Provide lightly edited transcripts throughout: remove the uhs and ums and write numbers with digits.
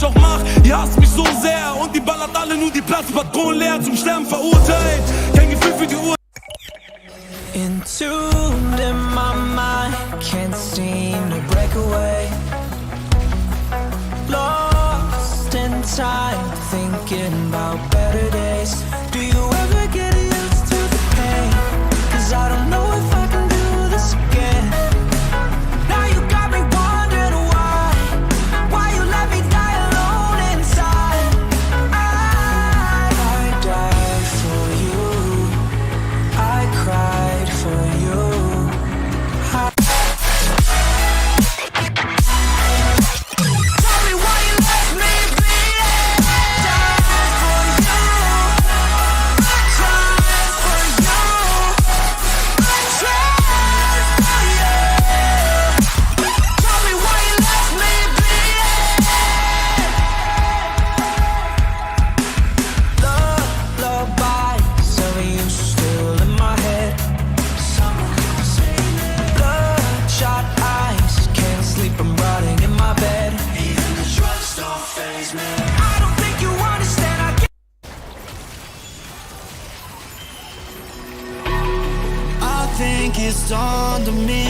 ich auch mach. Ihr hasst mich so sehr und die ballert alle nur die Platzpatronen leer. Zum Sterben verurteilt, kein Gefühl für die Uhr. Entombed in my mind, can't seem to break away. Lost in time, thinking about better days. Do you ever get used to the pain? 'Cause I don't know if I can do this again. Now you got me wondering why you let me die alone inside. I died for you, I cried for you. Tell me why you left me bleeding. Died for you, I cried for you, I tried for you. Tell me why you left me bleeding. Lullabies of you still in my head. Bloodshot eyes, can't sleep, I'm rotting in my bed. Even the drugs don't faze me. I don't think you understand, I think it's dawned on me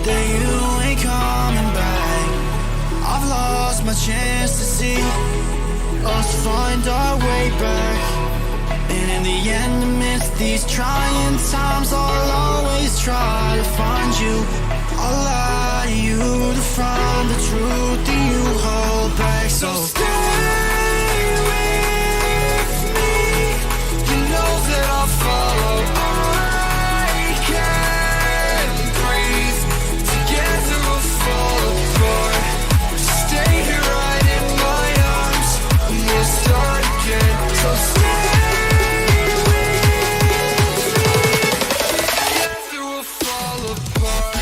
that you ain't coming back. I've lost my chance to see us find our way back. And in the end, amidst these trying times, I'll always try to find you. I'll lie to you to find the truth that you hold back. So stay with me. You know that I'll follow. I can't breathe. Together we'll fall apart. Stay here right in my arms, and we'll start again. So stay with me. Together we'll fall apart.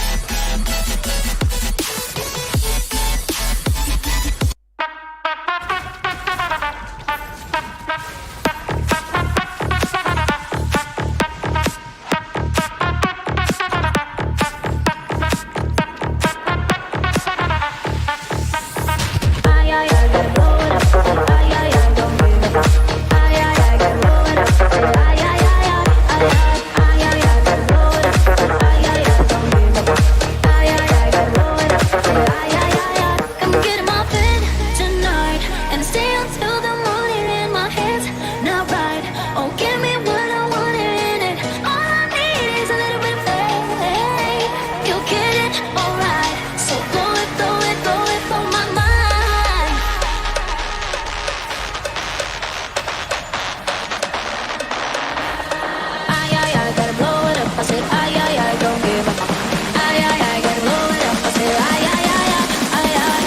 Come get in my bed tonight and stay until the morning in my hands. Now right, oh give me what I wanted in it. All I need is a little bit of faith. You'll get it, alright. So blow it, blow it, blow it from my mind. Ay, ay, ay, gotta blow it up. I said, ay, ay, ay, don't give a fuck. Ay, ay, ay, gotta blow it up. I said, ay, ay, ay, ay, ay, ay.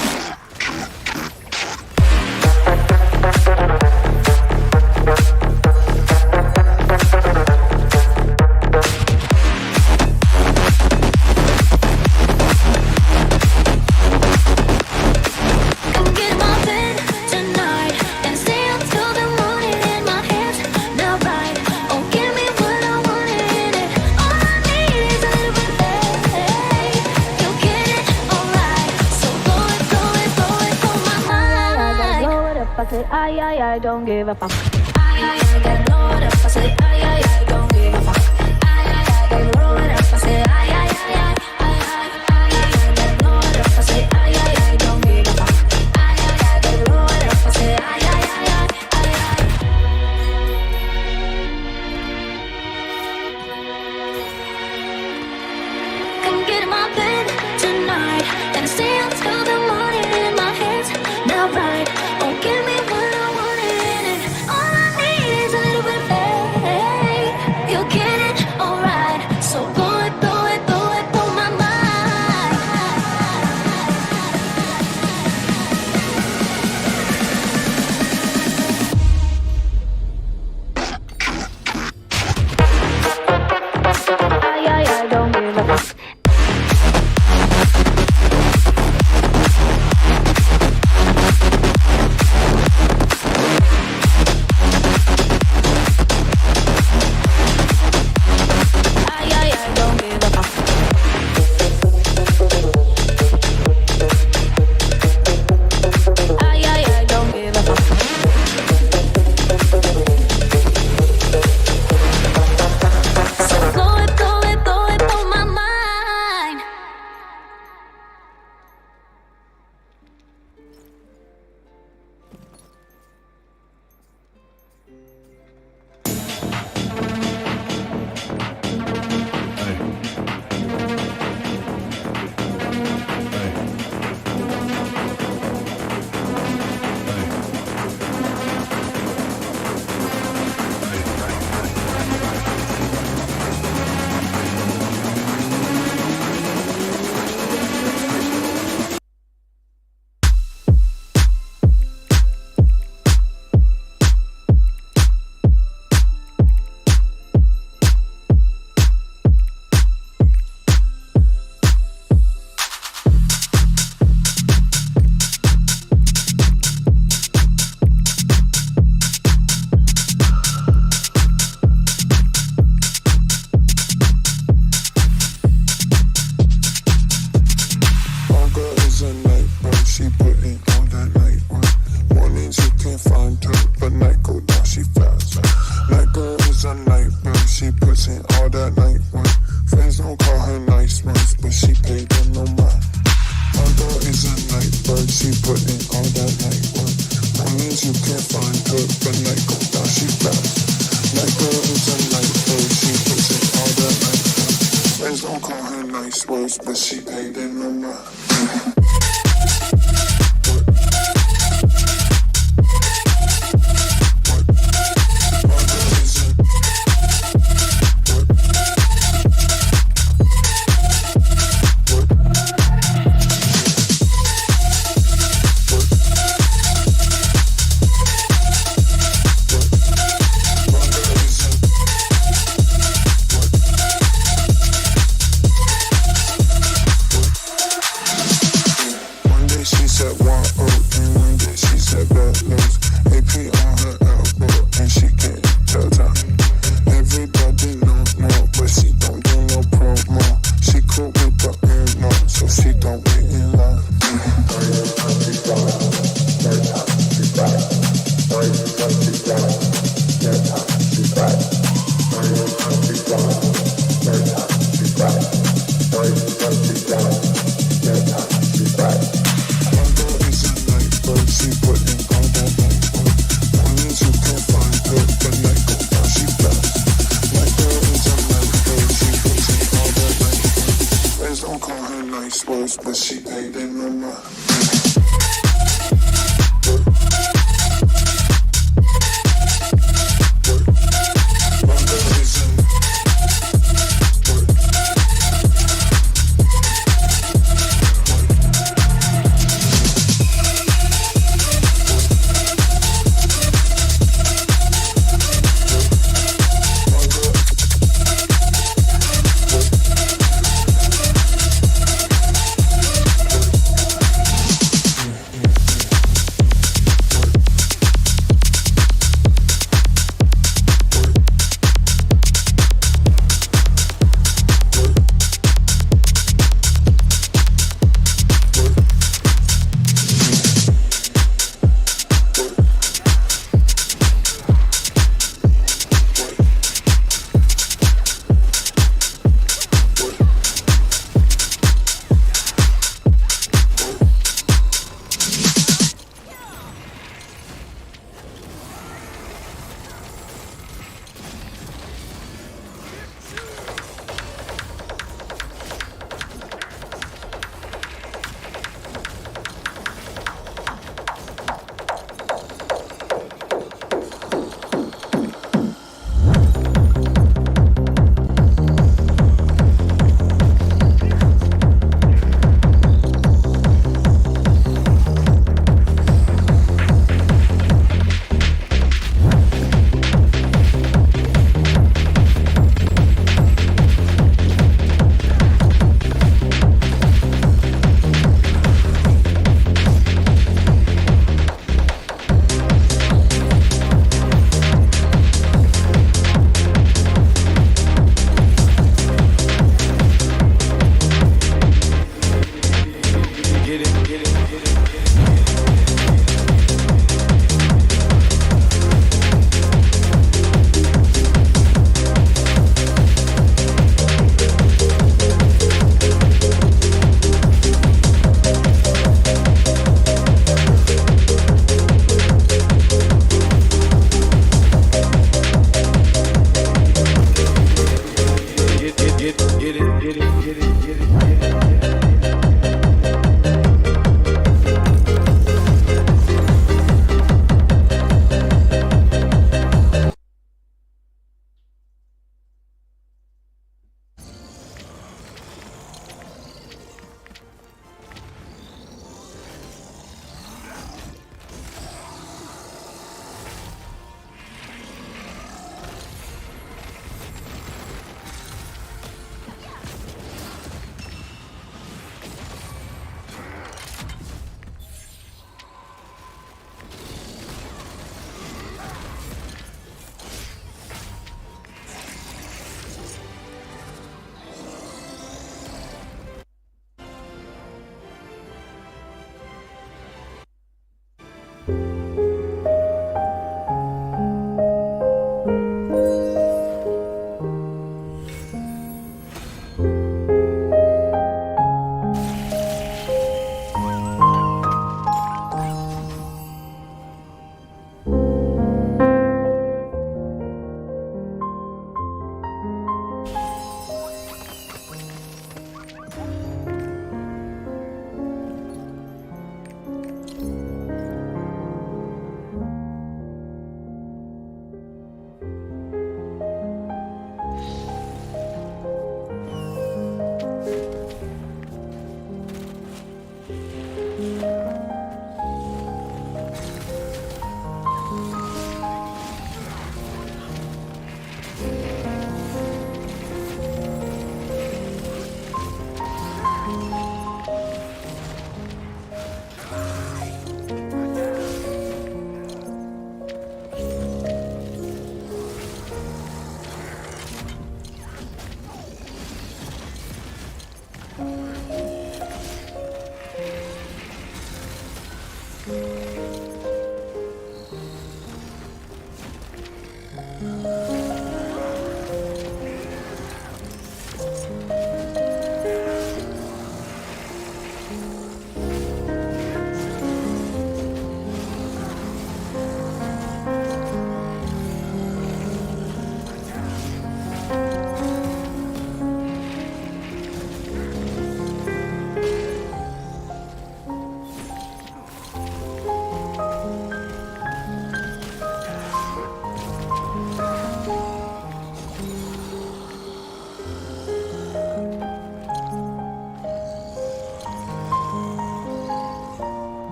Come get in my bed tonight and stay until the morning in my hands. Now right, oh give me what I wanted in it. All I need is a little bit of faith. You'll get it, alright. So blow it, blow it, blow it from my mind. Blow it up, I say ay ay ay, don't give a fuck. Ay ay ay, gotta blow it up, I say ay ay ay, don't give a fuck. Ay ay ay, gotta blow it up, I say ay ay ay ay, ay ay ay ay, gotta blow it up, I say ay ay ay, don't give a fuck. Ay ay ay, gotta blow it up, I say ay ay ay ay, ay ay. Come get in my bed tonight and stay until the morning in my hands. Now right, oh give me what I wanted in it. All I need is a little bit of faith. You'll get it, alright. So blow it, blow it, blow it from my mind. Ay, ay, ay, don't give a fuck. don't call her nice ones, but she paid them no mind. My girl is a night bird, she put in all that night work. That means you can't find her, but night go down, she fast. My girl is a night bird, she puts in all that night work. Friends don't call her nice words, but she paid them no mind. But she paid in no mind.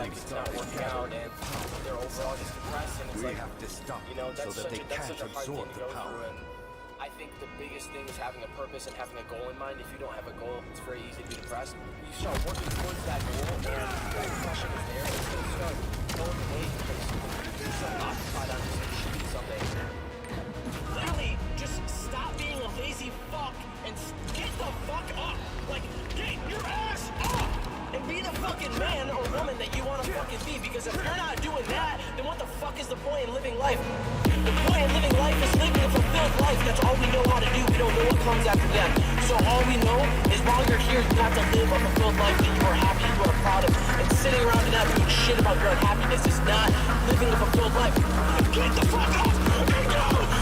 like it's not working out, and they're overall just depressed, and it's We like, have to stop you know, that's so that such they a, that's can't such a hard thing absorb to the go power. through, and I think the biggest thing is having a purpose and having a goal in mind. If you don't have a goal, it's very easy to be depressed. You start working towards that goal, and that depression is there, and it's going to start going away because you're so occupied on just achieving something. Literally, just stop being a lazy fuck and get the fuck up. Like, get your ass up and be the fucking man or woman that you want to fucking be. Because if you're not doing that, then what the fuck is the point in living life? The point in living life is living a fulfilled life. That's all we know how to do. We don't know what comes after death. So all we know is while you're here, you have to live a fulfilled life that you are happy, you are proud of. And sitting around and not doing shit about your unhappiness is not living a fulfilled life. Get the fuck up and go!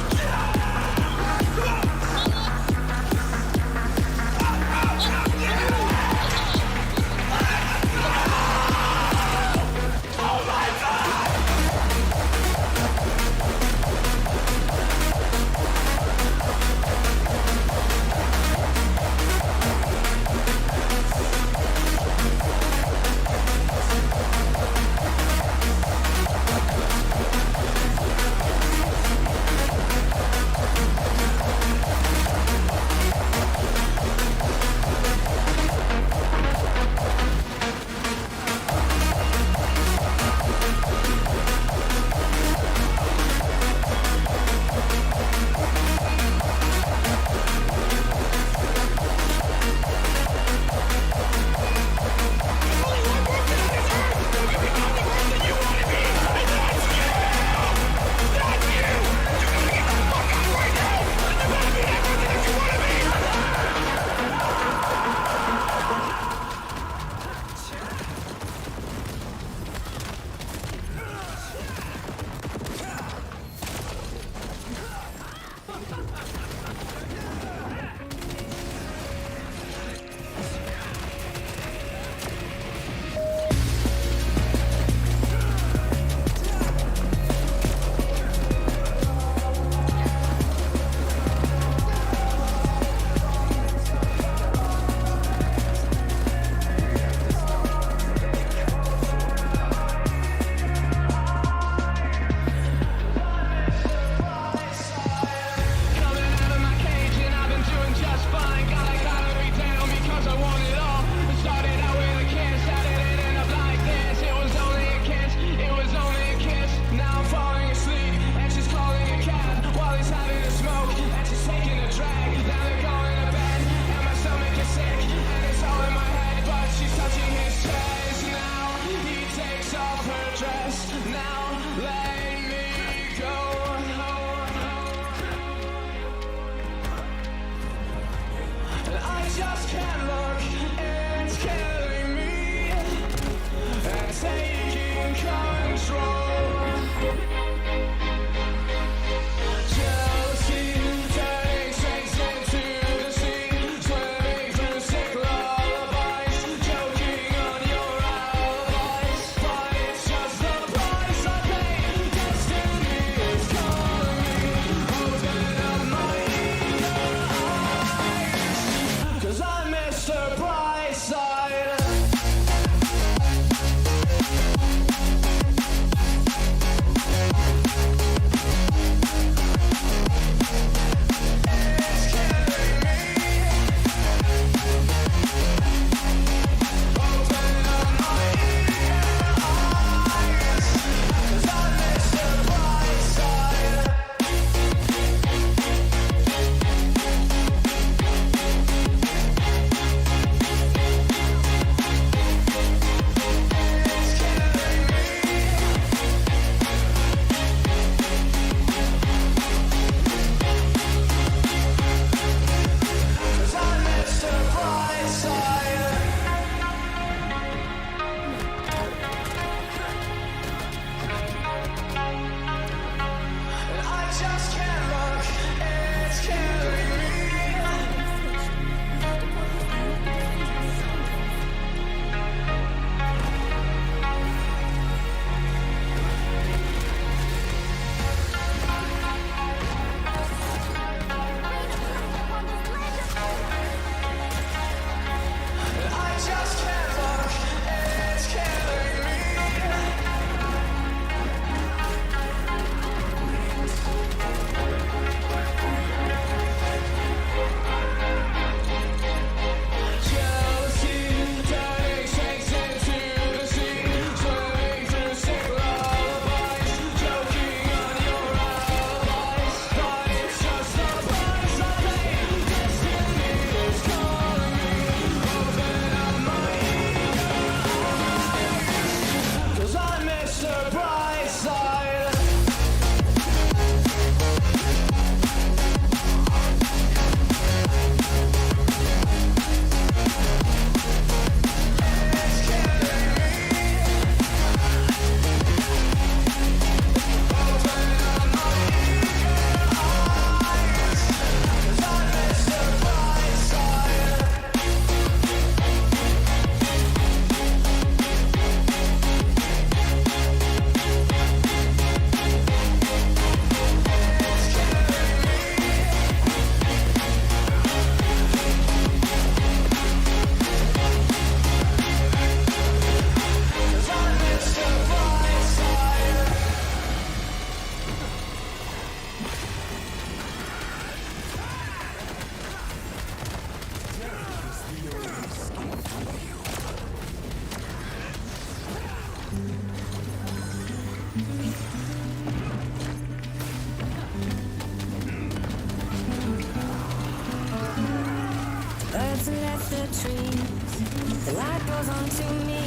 Birds have left the trees. The light goes on to me.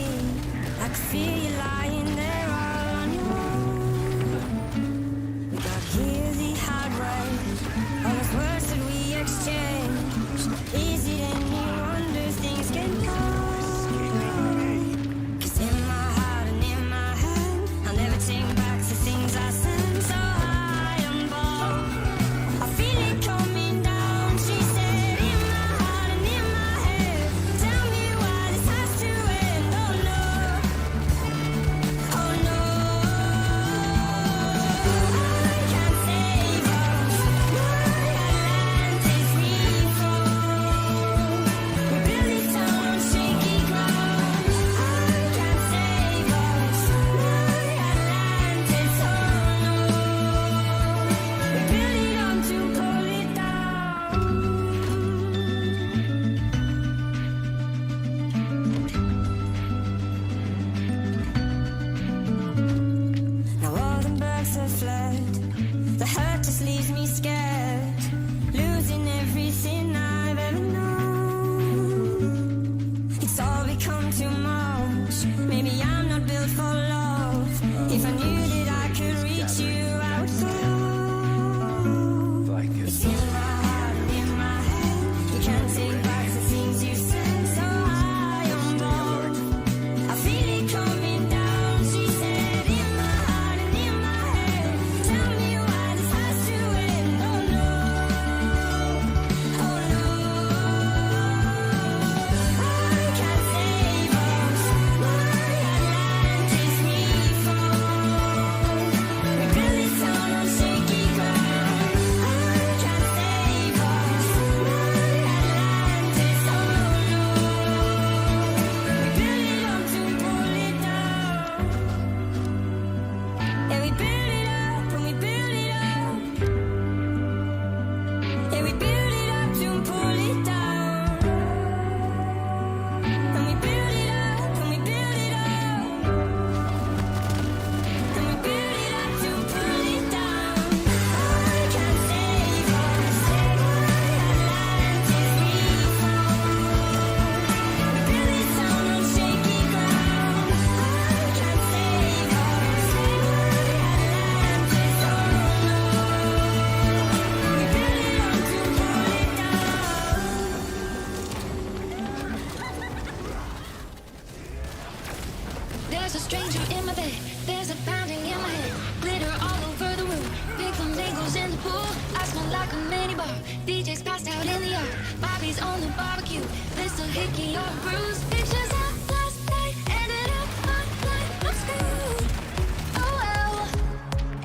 I can feel you lying there all on your own. We got here the hard way. All those words that we exchange. Easy then you wonder things get lost. 'Cause in my heart and in my hand, I'll never take back the things I said. So high and bold, I feel it coming down. She said, in my heart and in my head, tell me why this has to end. Oh no, oh no, I can't save us. My Atlantis we fall. We build this town on shaky ground. I can't save us. My Atlantis, oh no. We build it up to pull it down. Now all the birds have fled. The hurt just leaves me scared, losing everything I've ever known. It's all become too much. Maybe I'm not built for love. If I knew that I could reach you, I would go. It's in my heart and in my head. You can't take back the things you said. So high on board, I feel it coming down. She said, in my heart and in my head, tell me why this has to end. Oh no, oh no, I can't save us. My Atlantis we fall. We build this town on shaky ground. I can't save us. My Atlantis, oh no. We build it up to pull it down. Yeah, we build it up and we build it up. Yeah, we build it up to pull it down. And we build it up and we build it up. And we build it up to pull it down. I can't save us. My Atlantis we fall. We build this town on shaky ground. I can't save us. My Atlantis, oh no. We build it up to pull it down. There's a stranger in my bed. There's a pounding in my head. Glitter all over the room. Big flamingos in the pool. I smell like a mini bar. DJ's passed out in the yard. Bobby's on the barbecue. This a hickey or a bruise. Pictures of last night ended up online. I'm screwed. Oh well.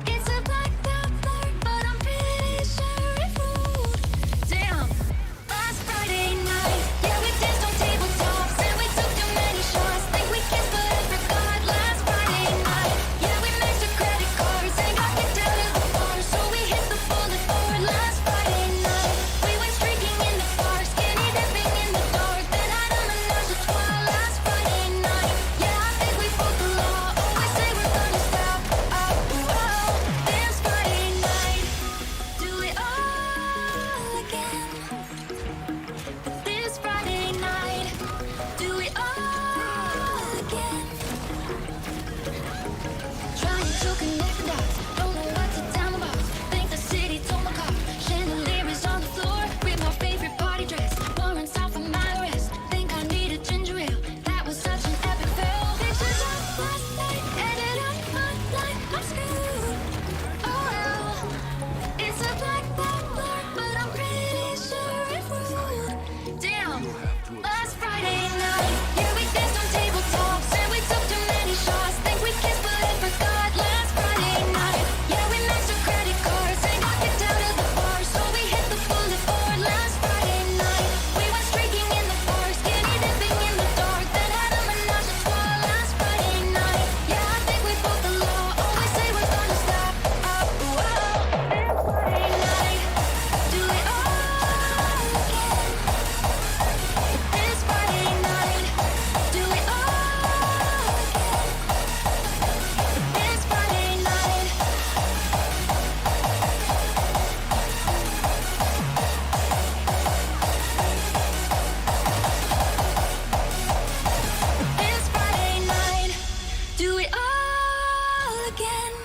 It's a blacked out blur, but I'm pretty sure it ruled. Damn. Last Friday night, yeah, we danced on tabletops and we took too many shots. Think we kissed but I forgot. Last Friday night, yeah, we maxed our credit cards and got kicked out of the bar, so we hit the bullet board. Last Friday night, we went streaking in the park, skinny dipping in the dark. Then I done menage a trois. again.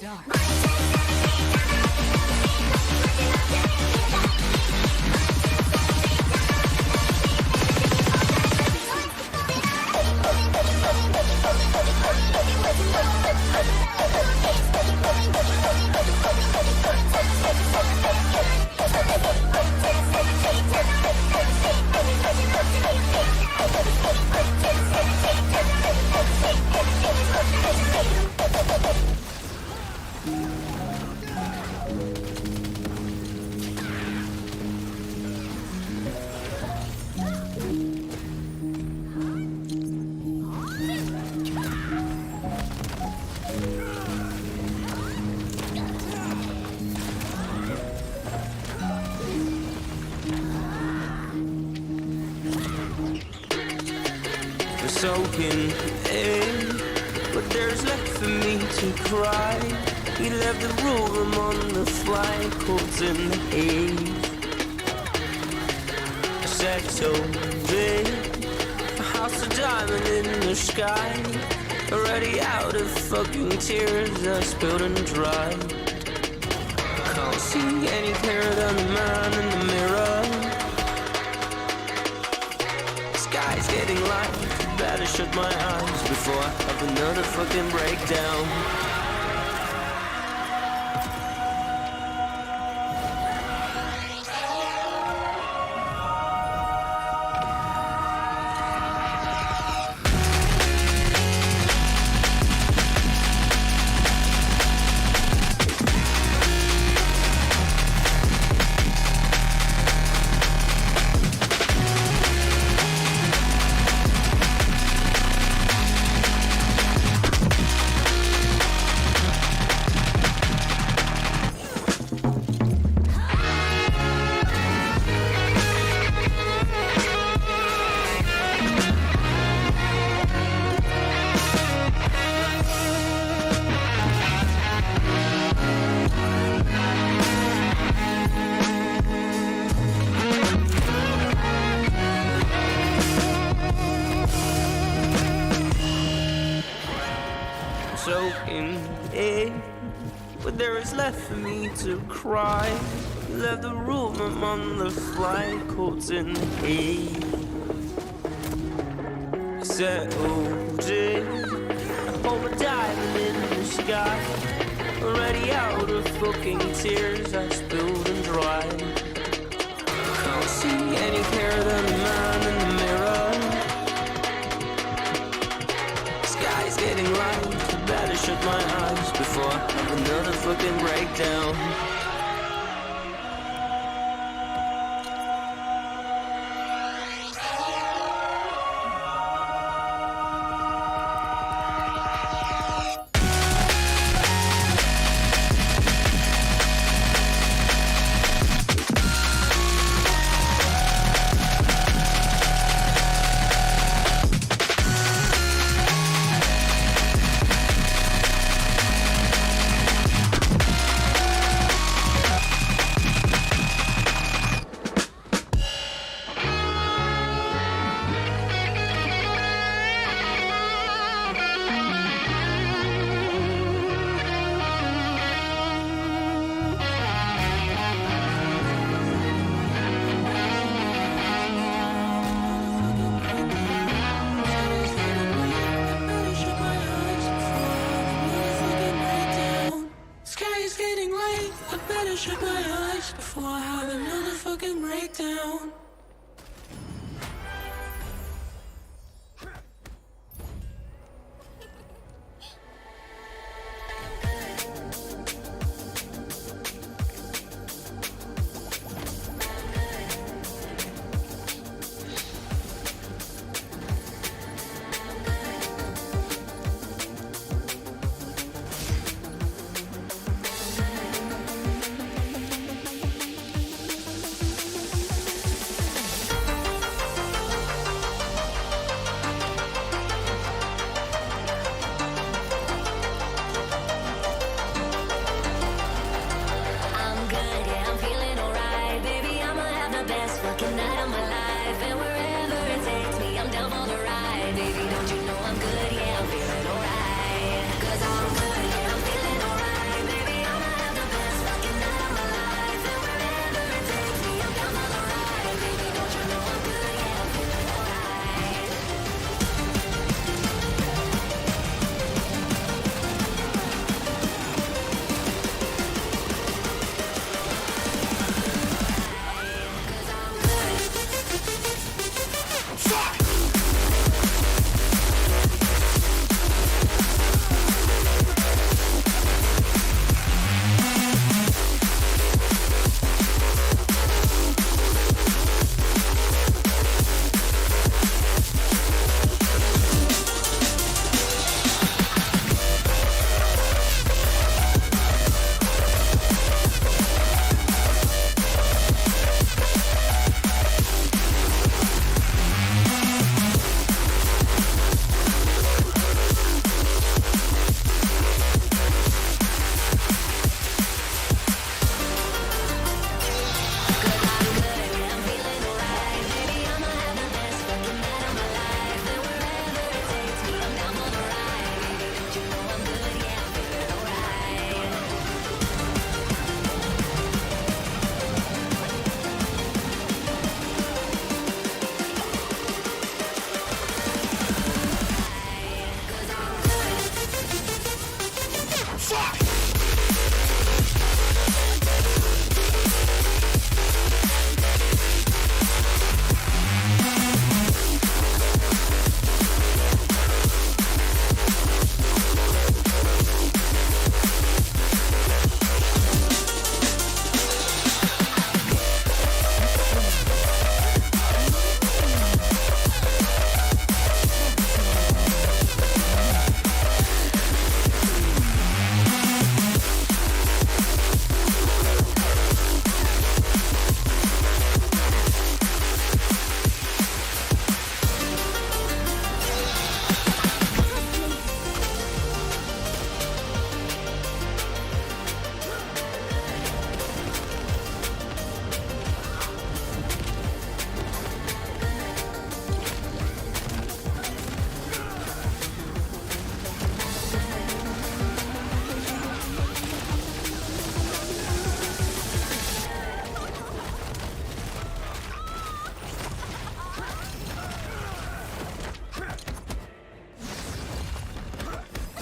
Yeah. in air, but there's left for me to cry. He left the room on the fly, coats in the haze. I said so big, a house of diamond in the sky. Already out of fucking tears, I spilled and dried. Can't see any clearer than the man in the mirror. Sky's getting light, better shut my eyes before I have another fucking breakdown. Soaking in, but there is left for me to cry. Left the room, I'm on the fly, coats in the haze. Settled in, I hold a diamond in the sky. Already out of fucking tears, I spilled and dried. Can't see any clearer than the man in the mirror. Sky's getting light, better shut my eyes before I have another fucking breakdown. Shut my eyes before I have another fucking breakdown.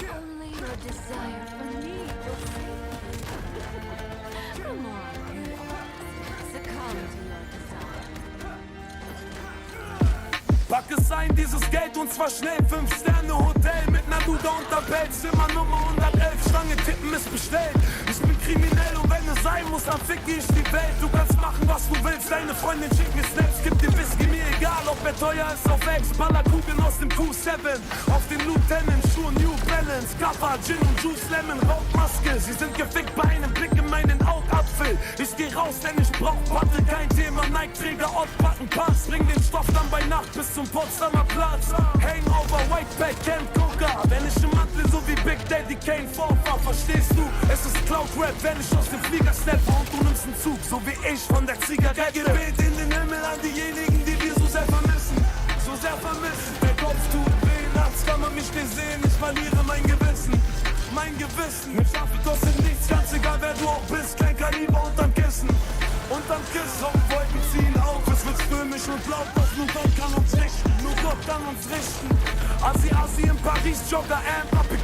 Only your desire for me will save you. Come on, succumb to your desire. Pack es ein, dieses Geld, und zwar schnell. 5-Sterne-Hotel mit einer Luda unter Bett. Zimmer Nummer 111, Stange tippen ist bestellt. Ich bin kriminell und wenn es sein muss, dann ficke ich die Welt. Du kannst machen, was du willst, deine Freundin schickt mir Snaps. Gib dir Whisky, mir egal, ob er teuer ist auf Ex. Ballerkugeln aus dem Q7, auf den Lieutenant, Schuhe New Balance. Kappa, Gin und Juice, Lemon, Rauchmaske. Sie sind gefickt bei einem Blick in meinen Augapfel. Ich geh raus, denn ich brauch Patte, kein Thema. Nike-Träger, Ottpacken, Pass. Bring den Stoff dann bei Nacht bis zum Potsdamer Platz. Hangover, Whiteback, Camp Coca. Wenn ich im Mantel so wie Big Daddy Kane vorfahr, verstehst du? Es ist Cloud-Rap, wenn ich aus dem Flieger steppe und du nimmst einen Zug, so wie ich von der Zigarette. Gebet in den Himmel an diejenigen, die wir so sehr vermissen. So sehr vermissen. Der Kopf tut weh, nachts kann man mich nicht sehen. Ich verliere mein Gewissen. Mein Gewissen. Mit Schafe kostet nichts, ganz egal wer du auch bist. Klein Kaliber unterm Kissen. Unterm Kissen. Wolken ziehen auf, es wird stürmisch und laut. Doch nur Gott kann uns richten. Nur Gott kann uns richten. Asi in Paris, Jogger,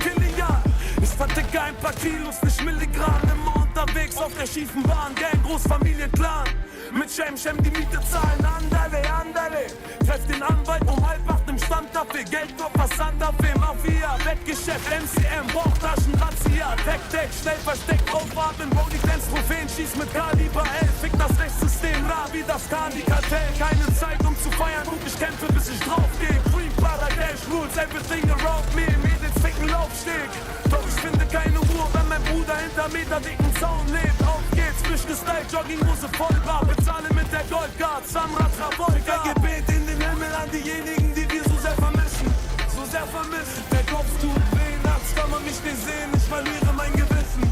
Kilian. Ich verdicke ein paar Kilos, nicht Milligramm. Immer unterwegs auf der schiefen Bahn. Gang, Großfamilienclan. Mit Shem die Miete zahlen. Andale. Treff den Anwalt um 7:30 im Stammcafé. Geldkoffer, Santa Fe, Mafia, Wettgeschäft, MCM, Bauchtaschen, Razzia. Tech, schnell versteckt, aufatmen. Rolling Dance, Trophäen, schieß mit Kaliber 11. Fick das Rechtssystem, nah wie das Kandi-Kartell. Keine Zeit um zu feiern, und ich kämpfe bis ich draufgeh. Free Paradise Rules, everything around me. Mädels ficken Laufsteg. Doch ich finde keine Ruhe, wenn mein Bruder hinter Meter dicken Zaun lebt. Auf geht's, frisch gestylt, Jogginghose vollbar. Bezahle mit der Goldcard, Samra Travolta. Gebet in den Himmel an diejenigen, die wir so sehr vermissen. So sehr vermissen. Der Kopf tut weh, nachts kann man mich nicht sehen. Ich verliere mein Gewissen.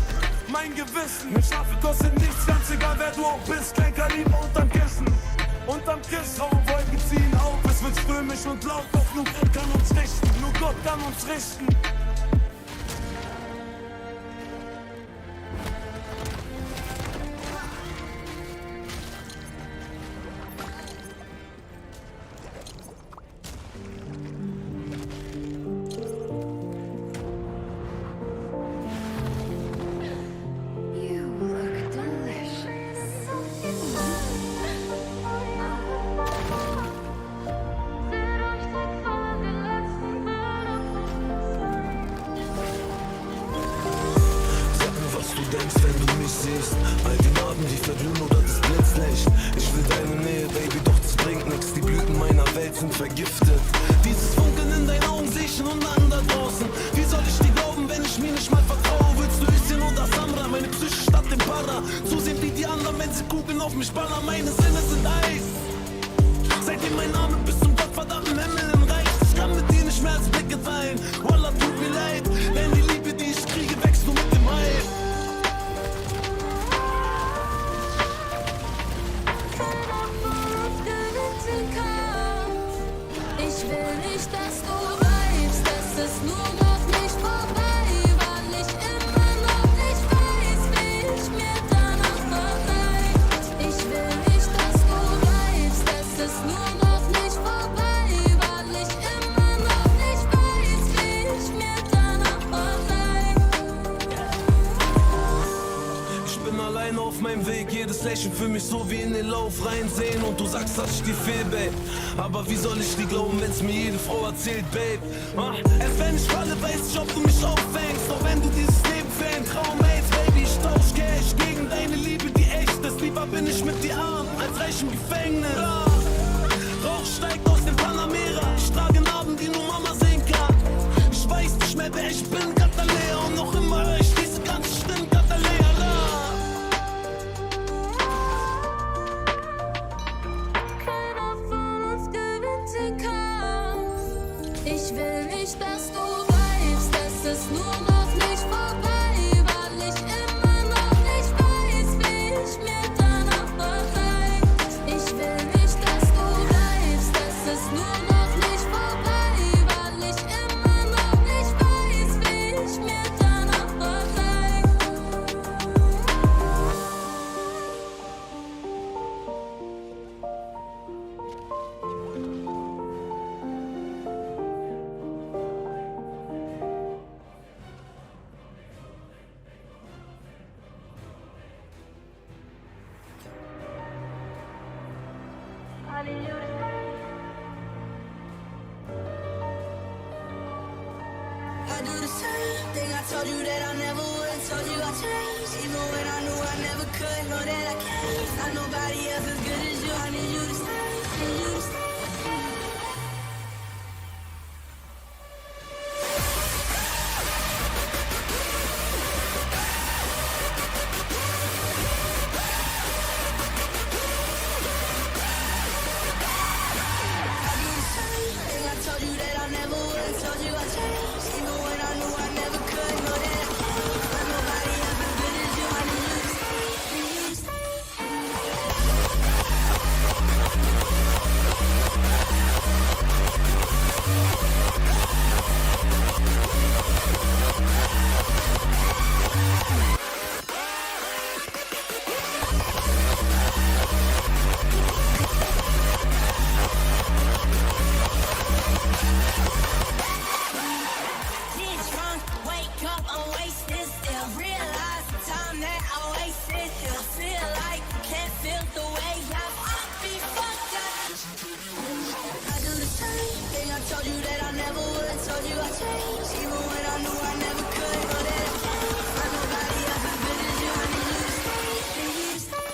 Mein Gewissen. Mit Schafe kostet nichts, ganz egal wer du auch bist. Klein Kaliber unterm Kissen. Unterm Kissen. Graue Wolken ziehen auf, es wird stürmisch und laut. Doch nur Gott kann uns richten. Nur Gott kann uns richten. You look delicious. Sag mir, was du denkst, wenn du mich siehst. All die Narben, die verglühen oder das Blitzlicht. Ich will deine Nähe, Baby, doch das bringt nix. Die Blüten meiner Welt sind vergiftet. Dieses Funkeln in deinen Augen seh ich in Ungarn da draußen. Wie soll ich dir glauben, wenn ich mir nicht mal vertraue? Willst du Öschen oder Samra? Meine Psyche statt dem Para. Zusehen wie die anderen, wenn sie Kugeln auf mich ballern. Meine Sinne sind Eis. Seitdem mein Name bis zum gottverdammten Himmel im Reich. Ich kann mit dir nicht mehr als Blicke teilen. Wallah, tut mir leid, denn die Liebe, die ich kriege, wächst nur mit dem Heil. Ich will nicht, dass du weißt, es ist nur noch nicht vorbei, weil ich immer noch nicht weiß, wie ich mir danach bereit. Ich will nicht, dass du weißt, es ist nur noch nicht vorbei, weil ich immer noch nicht weiß, wie ich mir danach meinem Weg, jedes Lächeln für mich so wie in den Lauf reinsehen. Und du sagst, dass ich dir fehl, Babe. Aber wie soll ich dir glauben, wenn's mir jede Frau erzählt, Babe? Erst wenn ich falle, weiß ich, ob du mich auffängst. Doch wenn du dieses Leben für ein Traum hältst, Baby, ich tausch Cash gegen deine Liebe, die echt ist. Lieber bin ich mit dir arm, als reich im Gefängnis. Rauch steigt aus dem Panamera. Ich trage Narben, die nur Mama sehen kann. Ich weiß nicht mehr, wer ich bin, Katalea. Und noch immer höre ich diese ganze Stimme, Katalea. Keiner von uns gewinnt den Kampf. Ich will nicht, dass du weißt, es ist nur noch nicht vorbei, weil ich immer noch nicht weiß, wie ich mir danach bereit. Ich will nicht, dass du weißt, es ist nur noch nicht vorbei, weil ich immer noch nicht weiß, wie ich mir danach bereit. I do the same thing I told you that I never would. Told you I changed, even when I knew I never could. Know that I can't. Not nobody else as good as you. I need you to stay. Need you to stay. I do the same thing I told you that I never would. Told you I changed, even when I knew I never could. Know that I can't. Not nobody else as good as you. I need you to stay. Need you to stay. Get drunk, wake up, I'm wasted still. Realize the time that I wasted here. Feel like I can't feel the way I'll be fucked up. I do the same thing I told you that I never would. Told you I changed, even when I knew I never could. Know that I can't. Not nobody else as good as you. I need you to stay. Need you to stay.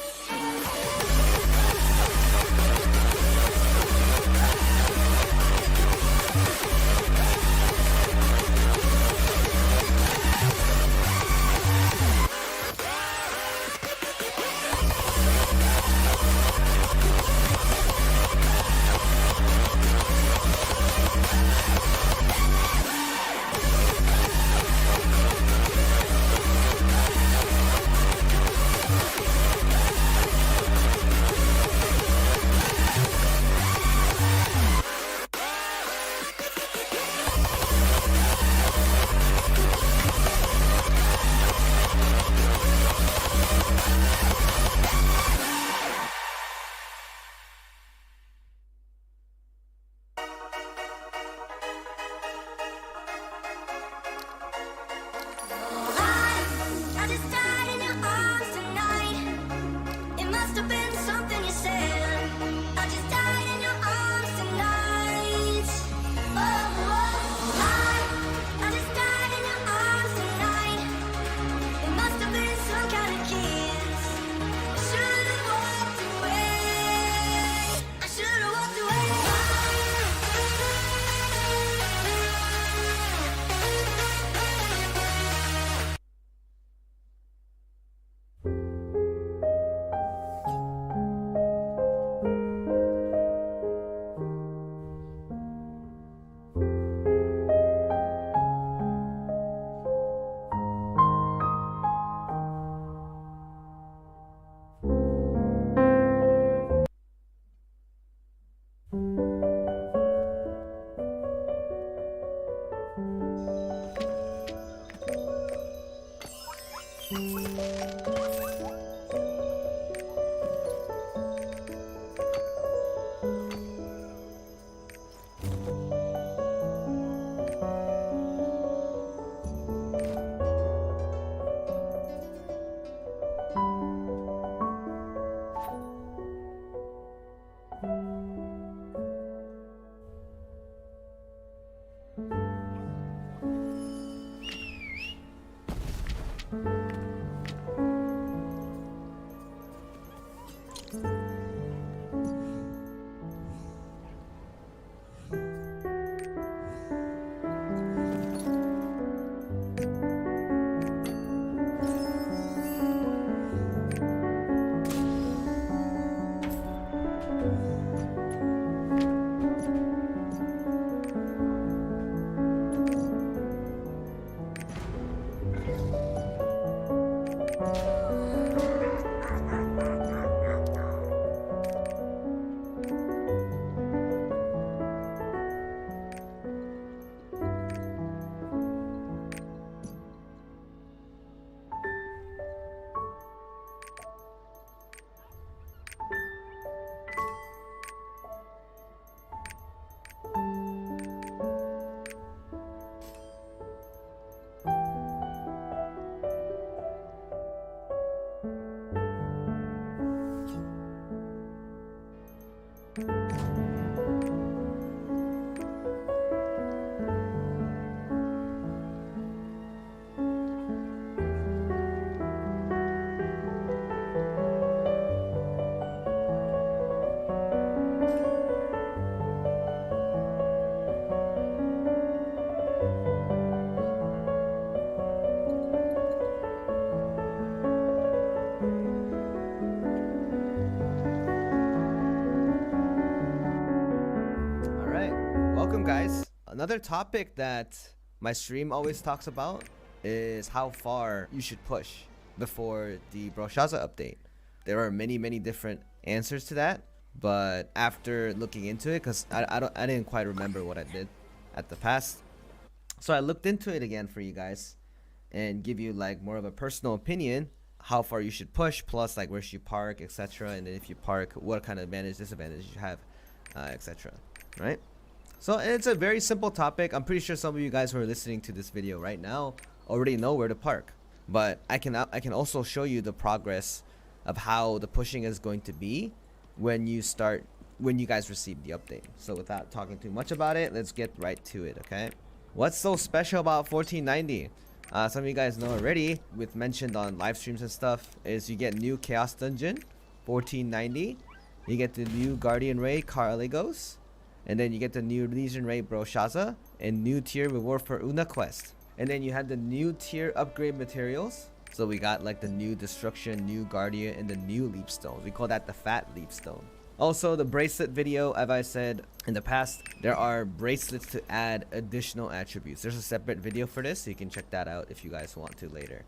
I just died in your arms tonight. It must have been something you said. I just died in your arms tonight. I just died in your arms tonight. It must have been some kind of kiss. I should've walked away. I should've walked away. Welcome guys. Another topic that my stream always talks about is how far you should push before the Broshaza update. There are many different answers to that, but after looking into it, because I didn't quite remember what I did at the past, so I looked into it again for you guys and give you like more of a personal opinion, how far you should push, plus like where should you park, etc. And then if you park, what kind of advantage, disadvantage you have, etc. Right? So it's a very simple topic. I'm pretty sure some of you guys who are listening to this video right now already know where to park, but I can also show you the progress of how the pushing is going to be when you guys receive the update. So without talking too much about it, let's get right to it. Okay, what's so special about 1490? Some of you guys know already, with mentioned on live streams and stuff, is you get new Chaos Dungeon 1490, you get the new Guardian Raid Carligos, and then you get the new Legion Raid Broshaza and new tier reward for Una quest. And then you had the new tier upgrade materials. So we got like the new Destruction, new Guardian, and the new Leap Stone. We call that the Fat Leap Stone. Also the bracelet video, as I said in the past, there are bracelets to add additional attributes. There's a separate video for this, so you can check that out if you guys want to later.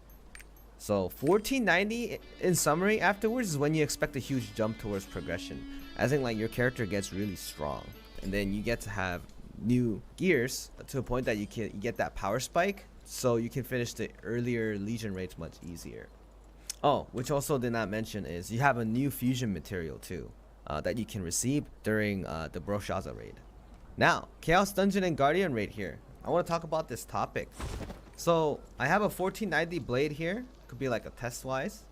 So 1490 in summary afterwards is when you expect a huge jump towards progression. As in like your character gets really strong. And then you get to have new gears to a point that you get that power spike, so you can finish the earlier Legion raids much easier. Oh, which also did not mention is you have a new fusion material too, that you can receive during the Broshaza raid. Now, Chaos Dungeon and Guardian raid here. I want to talk about this topic. So I have a 1490 blade here. Could be like a test wise.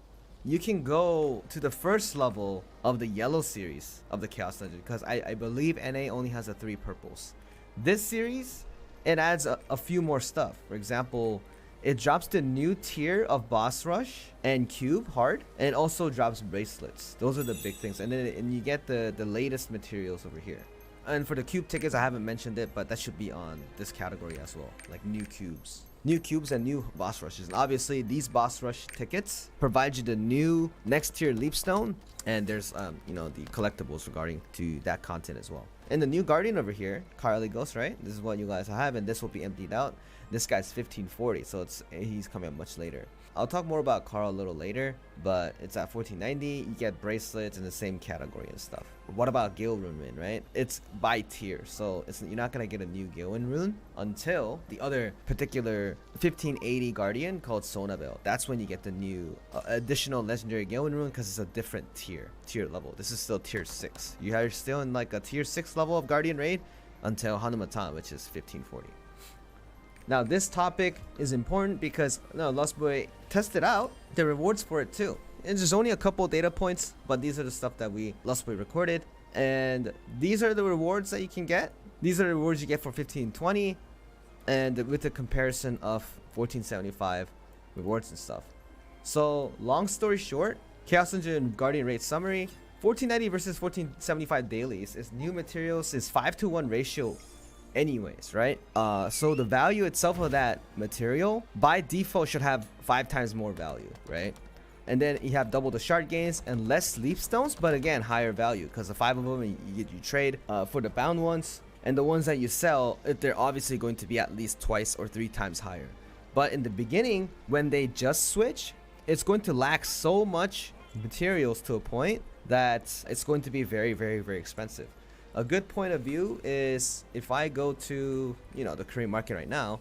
You can go to the first level of the yellow series of the Chaos Dungeon, because I believe NA only has a 3 purples. This series, it adds a few more stuff. For example, it drops the new tier of Boss Rush and Cube hard, and it also drops bracelets. Those are the big things. And then you get the latest materials over here. And for the cube tickets, I haven't mentioned it, but that should be on this category as well, like new cubes. New cubes and new boss rushes. And obviously these boss rush tickets provide you the new next tier leap stone, and there's you know, the collectibles regarding to that content as well. And the new guardian over here, Carly Ghost, right? This is what you guys have, and this will be emptied out. This guy's 1540, so he's coming up much later. I'll talk more about Carl a little later, but it's at 1490. You get bracelets in the same category and stuff. What about Gilrun rune, right? It's by tier, so you're not gonna get a new Gilrun rune until the other particular 1580 guardian called Sonabel. That's when you get the new additional legendary Gilrun rune, because it's a different tier level. This is still tier 6. You are still in like a tier 6 level of guardian raid until Hanumatan, which is 1540. Now this topic is important because Lost Boy tested out the rewards for it too. And there's only a couple data points, but these are the stuff that Lost Boy recorded, and these are the rewards that you can get. These are the rewards you get for 1520, and with the comparison of 1475 rewards and stuff. So long story short, Chaos Dungeon Guardian Raid summary: 1490 versus 1475 dailies is new materials is 5-to-1 ratio anyways, right? So the value itself of that material by default should have 5 times more value, right? And then you have double the shard gains and less sleep stones, but again higher value because the 5 of them you trade for the bound ones, and the ones that you sell, they're obviously going to be at least twice or 3 times higher. But in the beginning, when they just switch, it's going to lack so much materials to a point that it's going to be very, very, very expensive. A good point of view is if I go to, you know, the Korean market right now,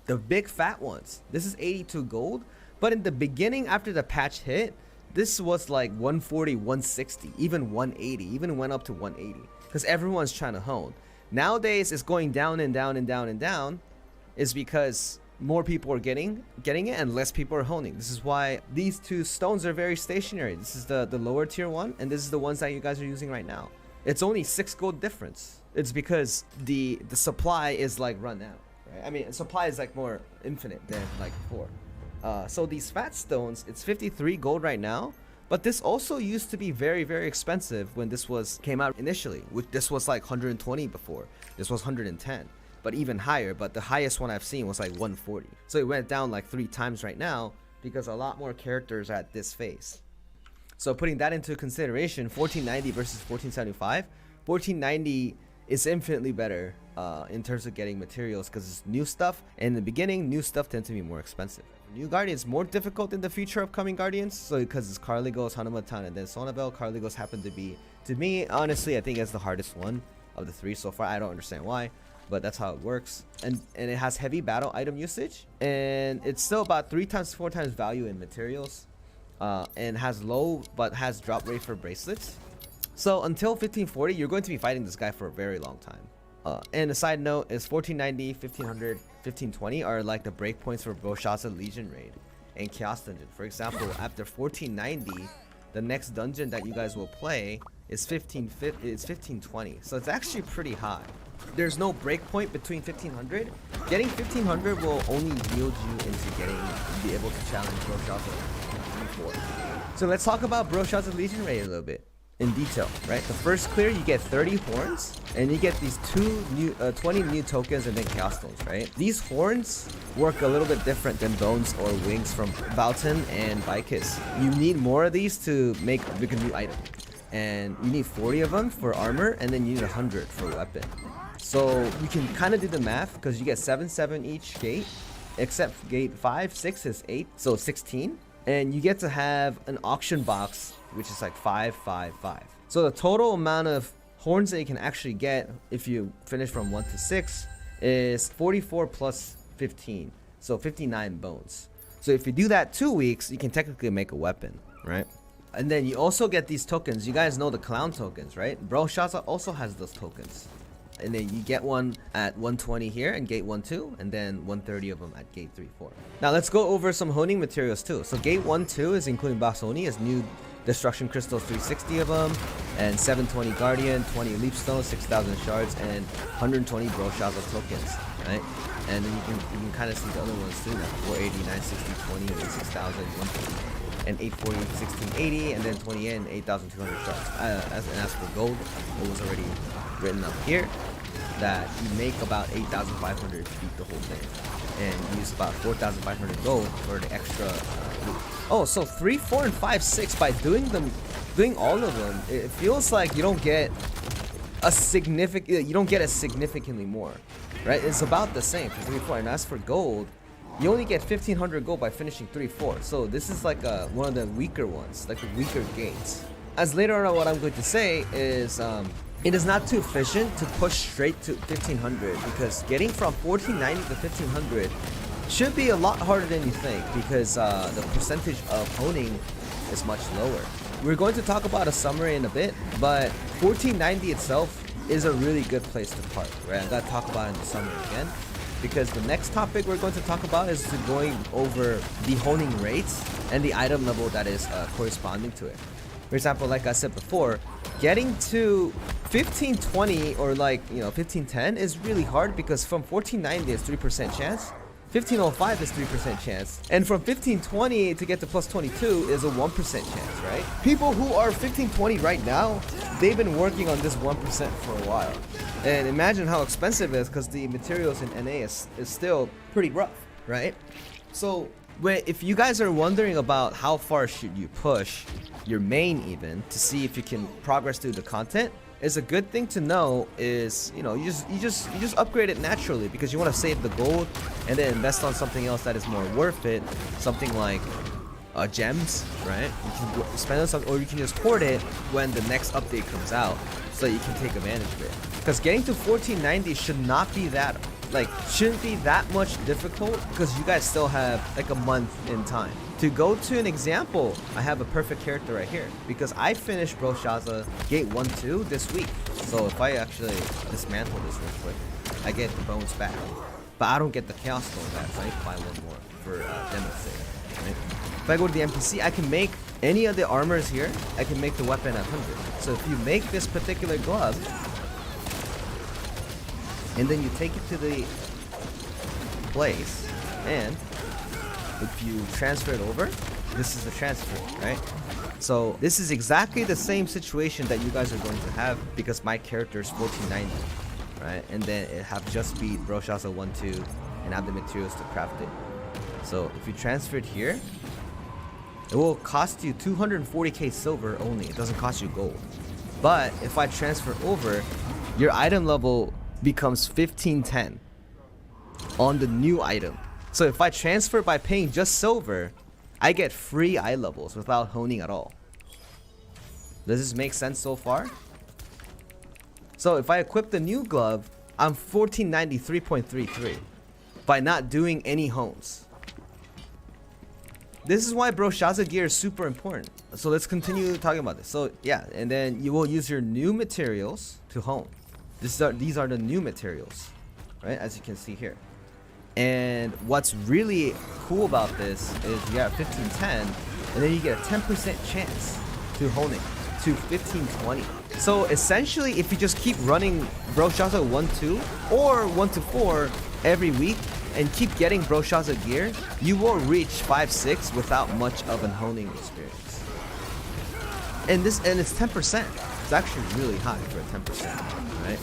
the big fat ones, this is 82 gold, but in the beginning after the patch hit, this was like 140, 160, even 180, even went up to 180 because everyone's trying to hone. Nowadays it's going down and down and down and down, is because more people are getting it and less people are honing. This is why these two stones are very stationary. This is the lower tier one, and this is the ones that you guys are using right now. It's only 6 gold difference. It's because the supply is like run out, right? I mean, supply is like more infinite than like before. So these fat stones, it's 53 gold right now, but this also used to be very, very expensive when this came out initially, which this was like 120 before. This was 110. But even higher, but the highest one I've seen was like 140. So it went down like 3 times right now because a lot more characters are at this phase. So putting that into consideration, 1490 versus 1475, 1490 is infinitely better in terms of getting materials because it's new stuff, and in the beginning new stuff tends to be more expensive. New Guardians more difficult in the future upcoming Guardians, so because it's Carligos, Hanamatan, and then Sonavel. Carligos happened to be, to me honestly, I think it's the hardest one of the 3 so far. I don't understand why, but that's how it works. And it has heavy battle item usage, and it's still about 3 times 4 times value in materials, and has low but has drop rate for bracelets. So until 1540 you're going to be fighting this guy for a very long time. And a side note is 1490, 1500, 1520 are like the breakpoints for Boshaza Legion raid and Chaos Dungeon. For example, after 1490, the next dungeon that you guys will play is 1520. So it's actually pretty high. There's no breakpoint between 1500. Getting 1500 will only yield you into be able to challenge Boshaza before. So let's talk about Boshaza Legion raid a little bit in detail, right? The first clear, you get 30 horns, and you get these 20 new tokens and then chaos stones, right? These horns work a little bit different than bones or wings from Valton and Vicus. You need more of these to make a new item, and you need 40 of them for armor, and then you need 100 for weapon. So you can kind of do the math because you get 7 each gate, except gate 5, 6 is 8, so 16, and you get to have an auction box which is like 5, 5, 5. So the total amount of horns that you can actually get if you finish from 1 to 6 is 44 plus 15, so 59 bones. So if you do that 2 weeks, you can technically make a weapon, right? And then you also get these tokens. You guys know the clown tokens, right? Boshaza also has those tokens. And then you get one at 120 here in gate 1, 2, and then 130 of them at gate 3, 4. Now let's go over some honing materials too. So gate 1, 2 is including box Oni, is new destruction crystals, 360 of them, and 720 guardian, 20 leap stones, 6,000 shards, and 120 Boshaza tokens, right? And then you can kind of see the other ones too now: 480, 960, 20, and 6,000, 140, and 840, 1680, and then 20 and 8,200 shards. As for gold, it was already written up here that you make about 8,500 to beat the whole thing, and use about 4,500 gold for the extra loot. Oh, so 3, 4, and 5, 6, by doing all of them, it feels like you don't get a significantly more, right? It's about the same for 3, 4, and as for gold, you only get 1,500 gold by finishing 3, 4. So this is like one of the weaker ones, like the weaker gates. As later on, what I'm going to say is it is not too efficient to push straight to 1,500 because getting from 1490 to 1,500 should be a lot harder than you think because the percentage of honing is much lower. We're going to talk about a summary in a bit, but 1490 itself is a really good place to park, right? I'm going to talk about it in the summary again because the next topic we're going to talk about is going over the honing rates and the item level that is corresponding to it. For example, like I said before, getting to 1520 or 1510 is really hard because from 1490 it's 3% chance, 1505 is 3% chance, and from 1520 to get to plus 22 is a 1% chance, right? People who are 1520 right now, they've been working on this 1% for a while. And imagine how expensive it is, because the materials in NA is still pretty rough, right? So if you guys are wondering about how far should you push your main even to see if you can progress through the content, is a good thing to know is, you know, you just upgrade it naturally, because you want to save the gold and then invest on something else that is more worth it, something like gems, right? You can spend on something, or you can just hoard it when the next update comes out so you can take advantage of it. Because getting to 1490 should not be that, like, shouldn't be that much difficult, because you guys still have like a month in time. To go to an example, I have a perfect character right here, because I finished Broshaza Gate 1-2 this week. So if I actually dismantle this real quick, I get the bones back. But I don't get the Chaos Stone back, so I need to buy one more for demo's sake. Right? If I go to the NPC, I can make any of the armors here, I can make the weapon at 100. So if you make this particular glove, and then you take it to the place, and if you transfer it over, this is the transfer, right? So this is exactly the same situation that you guys are going to have, because my character is 1490, right? And then it have just beat Broshaza 1-2 and have the materials to craft it. So if you transfer it here, it will cost you 240k silver only. It doesn't cost you gold. But if I transfer over, your item level becomes 1510 on the new item. So if I transfer by paying just silver, I get free eye levels without honing at all. Does this make sense so far? So if I equip the new glove, I'm 1493.33 by not doing any hones. This is why Broshaza gear is super important. So let's continue talking about this. So yeah, and then you will use your new materials to hone. These are the new materials, right? As you can see here. And what's really cool about this is you got 1510, and then you get a 10% chance to hone it to 1520. So essentially, if you just keep running Broshaza 1-2 or 1-4 every week and keep getting Broshaza gear, you will reach 5-6 without much of an honing experience. And it's 10%. It's actually really high for a 10%, right?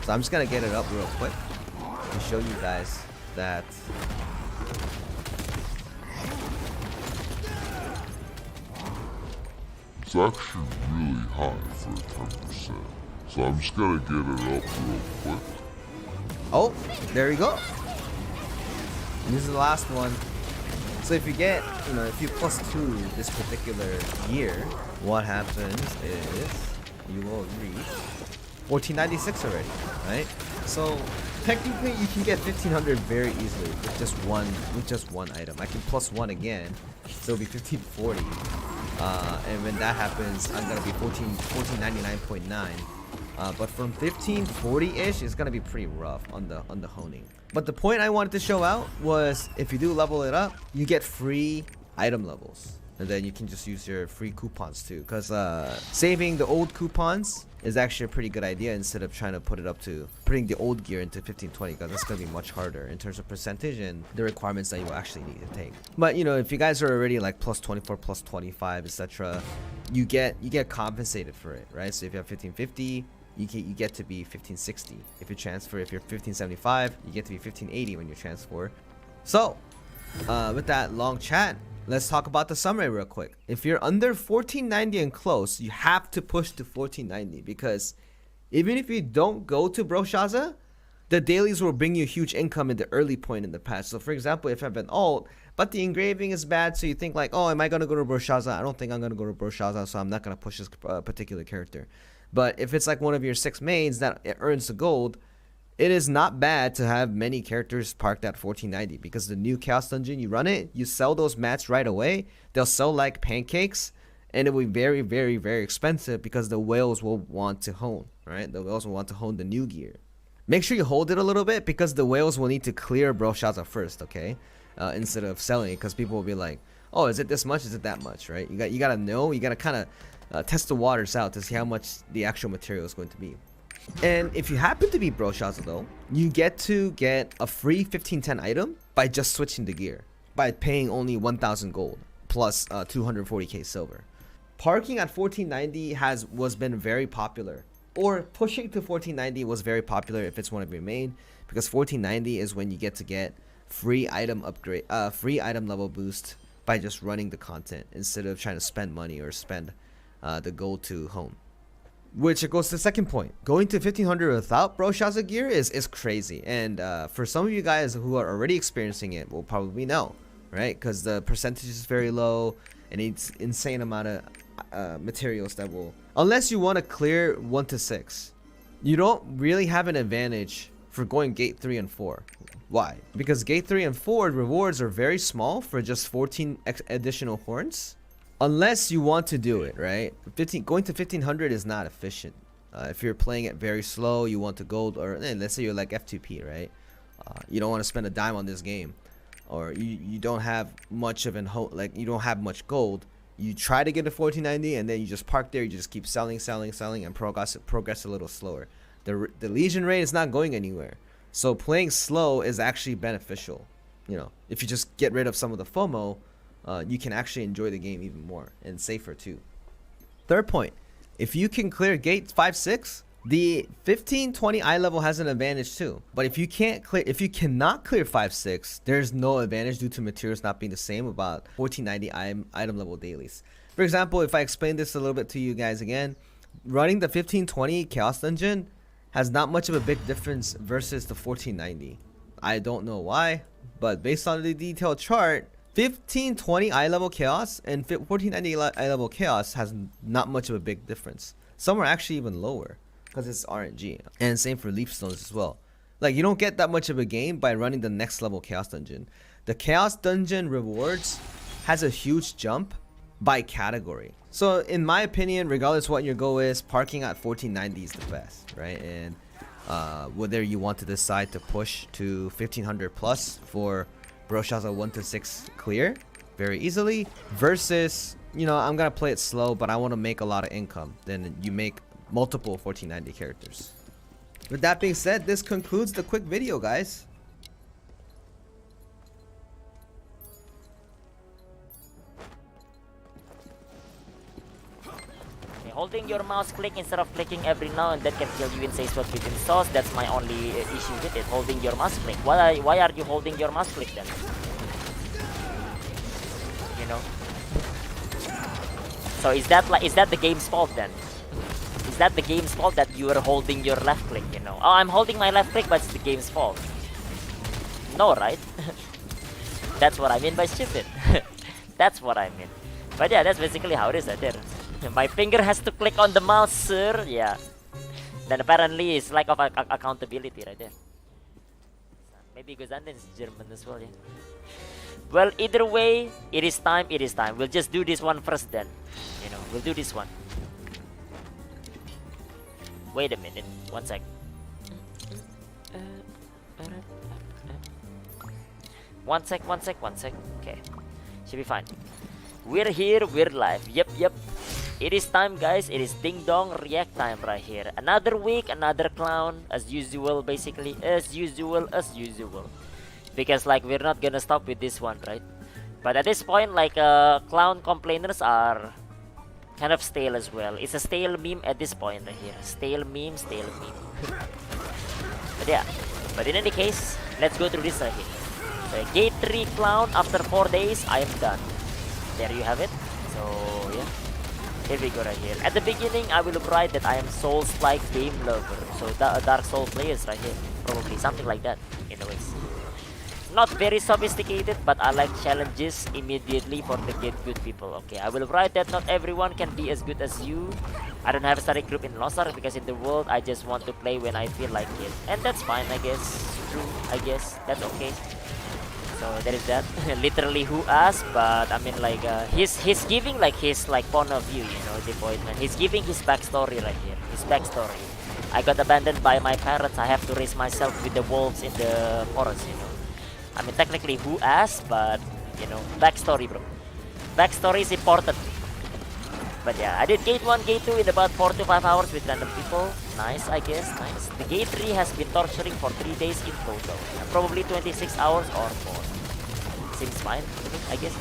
So I'm just gonna get it up real quick to show you guys that it's actually really high for 10%. So I'm just gonna get it up real quick. Oh, there you go. And this is the last one. So if you get, you know, if you +2 this particular year, what happens is you will reach 1496 already, right? So technically you can get 1500 very easily with just one item. I can +1 again, so it'll be 1540. And when that happens, I'm gonna be 1499.9. But from 1540-ish, it's gonna be pretty rough on the honing. But the point I wanted to show out was, if you do level it up, you get free item levels, and then you can just use your free coupons too. Because saving the old coupons is actually a pretty good idea, instead of trying to putting the old gear into 1520, because that's gonna be much harder in terms of percentage and the requirements that you will actually need to take. But you know, if you guys are already like +24, +25, etc., you get compensated for it, right? So if you have 1550, you get to be 1560. If you're 1575, you get to be 1580 when you transfer. So with that long chat, let's talk about the summary real quick. If you're under 1490 and close, you have to push to 1490, because even if you don't go to Broshaza, the dailies will bring you huge income in the early point in the patch. So for example, if you have an alt, but the engraving is bad, so you think like, oh, am I gonna go to Broshaza? I don't think I'm gonna go to Broshaza, so I'm not gonna push this particular character. But if it's like one of your 6 mains that earns the gold, it is not bad to have many characters parked at 1490, because the new Chaos Dungeon, you run it, you sell those mats right away, they'll sell like pancakes, and it will be very, very, very expensive, because the whales will want to hone, right? The whales will want to hone the new gear. Make sure you hold it a little bit, because the whales will need to clear Broshaza first, okay? Instead of selling it, because people will be like, oh, is it this much? Is it that much, right? You gotta know, you gotta kind of test the waters out to see how much the actual material is going to be. And if you happen to be Broshaza though, you get to get a free 1510 item by just switching the gear, by paying only 1,000 gold plus 240k silver. Parking at 1490 was been very popular, or pushing to 1490 was very popular if it's one of your main, because 1490 is when you get to get free item upgrade, free item level boost by just running the content instead of trying to spend money or spend the gold to home. Which it goes to the second point. Going to 1500 without Broshaza gear is crazy, and for some of you guys who are already experiencing it will probably know, right? Because the percentage is very low and it's insane amount of materials that will, unless you want to clear 1 to 6, you don't really have an advantage for going gate 3 and 4. Why? Because gate 3 and 4 rewards are very small for just 14 additional horns. Unless you want to do it, right? Going to 1500 is not efficient. If you're playing it very slow, you want to gold, or let's say you're like F2P, right? You don't want to spend a dime on this game, or you don't have much of you don't have much gold. You try to get to 1490 and then you just park there. You just keep selling and progress a little slower. The legion rate is not going anywhere, so playing slow is actually beneficial. You know, if you just get rid of some of the FOMO, you can actually enjoy the game even more, and safer too. Third point, if you can clear gate 5-6, the 15-20 eye level has an advantage too. But if you cannot clear 5-6, there's no advantage due to materials not being the same about 1490 item level dailies. For example, if I explain this a little bit to you guys again, running the 15-20 chaos dungeon has not much of a big difference versus the 1490. I don't know why, but based on the detailed chart, 15-20 eye level chaos and 1490 eye level chaos has not much of a big difference. Some are actually even lower because it's RNG, and same for leaf stones as well. Like, you don't get that much of a gain by running the next level chaos dungeon. The chaos dungeon rewards has a huge jump by category. So in my opinion, regardless what your goal is, parking at 1490 is the best, right? And whether you want to decide to push to 1500 plus for Broshaza 1 to 6 clear very easily, versus, you know, I'm gonna play it slow but I want to make a lot of income, then you make multiple 1490 characters. With that being said, this concludes the quick video, guys. Holding your mouse click instead of clicking every now and then can kill you in Says What within sauce. That's my only issue with it. Holding your mouse click. Why are you holding your mouse click then? You know. So is that the game's fault then? Is that the game's fault that you are holding your left click? You know. Oh, I'm holding my left click, but it's the game's fault. No, right? That's what I mean by stupid. That's what I mean. But yeah, that's basically how it is right there. My finger has to click on the mouse, sir. Yeah. Then apparently it's lack of accountability right there. Maybe Gozanden is German as well, yeah. Well, either way, it is time. We'll just do this one first then. You know, we'll do this one. Wait a minute. One sec. One sec. Okay. Should be fine. We're here, we're live. Yep. It is time, guys. It is ding dong react time right here. Another week, another clown, as usual, basically. As usual. Because, like, we're not gonna stop with this one, right? But at this point, like, clown complainers are kind of stale as well. It's a stale meme at this point right here. Stale meme. But yeah. But in any case, let's go through this right here. So, gate 3 clown, after 4 days, I am done. There you have it. So, yeah. Here we go right here. At the beginning, I will write that I am Souls-like game lover. So, Dark Soul players right here. Probably something like that, in a way. Not very sophisticated, but I like challenges immediately for the get good people. Okay, I will write that not everyone can be as good as you. I don't have a study group in Losar because in the world, I just want to play when I feel like it. And that's fine, I guess. True, I guess. That's okay. So there is that. Literally who asked, but I mean like he's giving like his like point of view, you know, the point man. He's giving his backstory right here. His backstory. I got abandoned by my parents. I have to raise myself with the wolves in the forest, you know. I mean technically who asked, but you know, backstory, bro. Backstory is important. But yeah, I did gate 1, gate 2 in about 4 to 5 hours with random people. Nice, I guess, nice. The gate 3 has been torturing for 3 days in total. Probably 26 hours or more. Seems fine to me, I guess.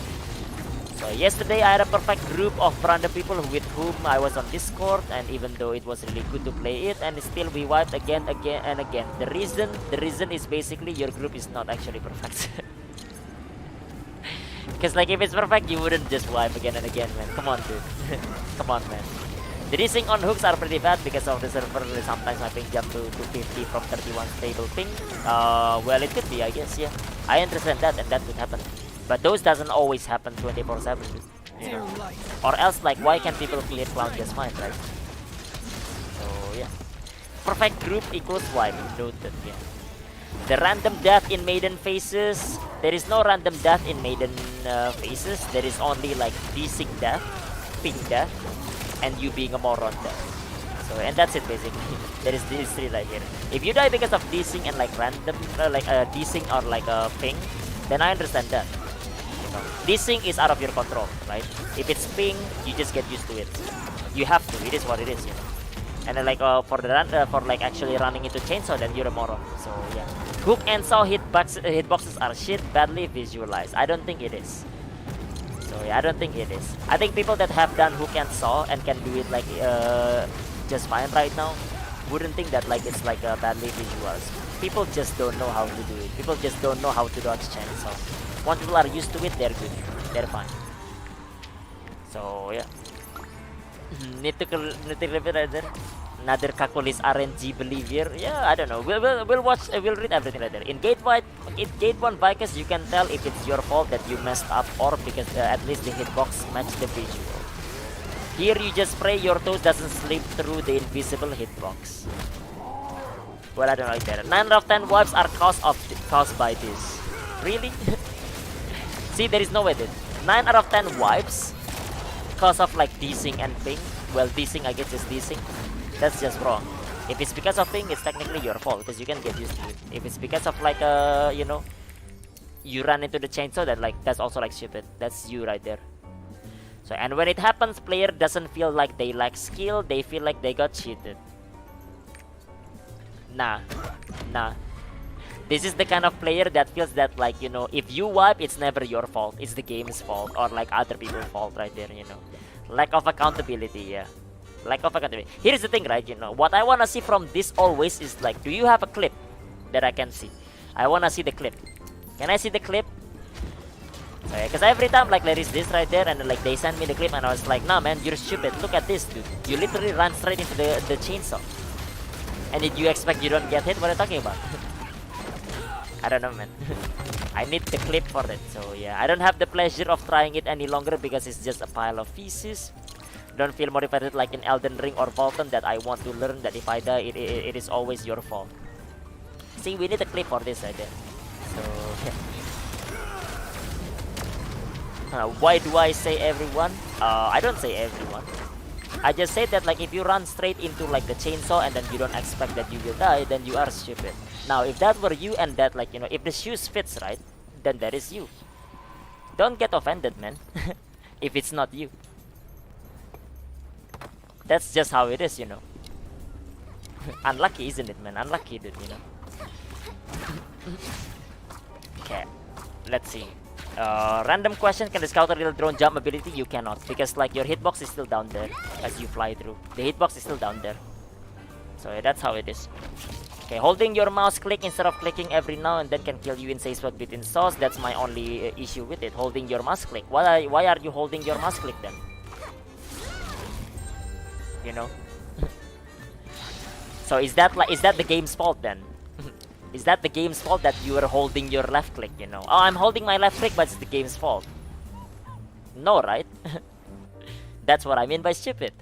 So yesterday I had a perfect group of random people with whom I was on Discord, and even though it was really good to play it, and still we wiped again and again. The reason is basically your group is not actually perfect. Because like if it's perfect, you wouldn't just wipe again and again, man. Come on, dude. Come on, man. The desync on hooks are pretty bad because of the server. Sometimes my ping jump to 250 from 31 stable ping. Well, it could be, I guess, yeah. I understand that, and that could happen. But those doesn't always happen 24/7, you know. Or else, like, why can people clear cloud just fine, right? So yeah, perfect group equals wipe. Noted, yeah. The random death in maiden phases. There is no random death in maiden phases. There is only like desync death, ping death, and you being a moron death. So and that's it basically. There is these three right here. If you die because of desync and like random, desync or like a ping, then I understand that. Desync is out of your control, right? If it's ping, you just get used to it. You have to. It is what it is, you know. And then like for like actually running into chainsaw, then you're a moron. So yeah, hook and saw hitboxes are shit, badly visualized. I don't think it is. So yeah, I don't think it is. I think people that have done hook and saw and can do it like just fine right now wouldn't think that like it's like badly visualized. People just don't know how to do it. People just don't know how to dodge chainsaw. Once people are used to it, they're good. They're fine. So yeah. Need to leave it right there. Another Kakulis RNG believer. Yeah, I don't know. We'll watch. We'll read everything later. In gate 1 Vikers, you can tell if it's your fault that you messed up or because at least the hitbox matched the visual. Here you just pray your toes doesn't slip through the invisible hitbox. Well, I don't know there. 9 out of 10 wipes are caused by this. Really? See, there is no way that 9 out of 10 wipes cause of like desync and ping. Well, desync I guess is desync. That's just wrong. If it's because of ping, it's technically your fault because you can get used to it. If it's because of like you know, you run into the chainsaw, then like that's also like stupid. That's you right there. So and when it happens, player doesn't feel like they lack skill. They feel like they got cheated. Nah. This is the kind of player that feels that like, you know, if you wipe, it's never your fault. It's the game's fault or like other people's fault right there, you know. Lack of accountability, yeah. Lack of accountability. Here's the thing, right, you know. What I want to see from this always is like, do you have a clip that I can see? I want to see the clip. Can I see the clip? Because every time like there is this right there and like they send me the clip and I was like, nah man, you're stupid. Look at this, dude. You literally ran straight into the chainsaw. And did you expect you don't get hit? What are you talking about? I don't know, man. I need the clip for it. So yeah, I don't have the pleasure of trying it any longer because it's just a pile of feces. Don't feel motivated like in Elden Ring or Vulcan that I want to learn that if I die, it is always your fault. See, we need a clip for this right there. So yeah. Why do I say everyone? I don't say everyone. I just say that like if you run straight into like the chainsaw and then you don't expect that you will die, then you are stupid. Now if that were you and that like, you know, if the shoes fits right, then that is you. Don't get offended, man. If it's not you. That's just how it is, you know. Unlucky, isn't it, man? Unlucky, dude, you know. Okay, let's see. Random question, can the scout a real drone jump ability? You cannot, because like your hitbox is still down there as you fly through. The hitbox is still down there. So yeah, that's how it is. Okay, holding your mouse click instead of clicking every now and then can kill you in safe spot between saws. That's my only issue with it. Holding your mouse click. Why are you holding your mouse click then? You know? So is that the game's fault then? Is that the game's fault that you are holding your left click, you know? Oh, I'm holding my left click, but it's the game's fault. No, right? That's what I mean by stupid.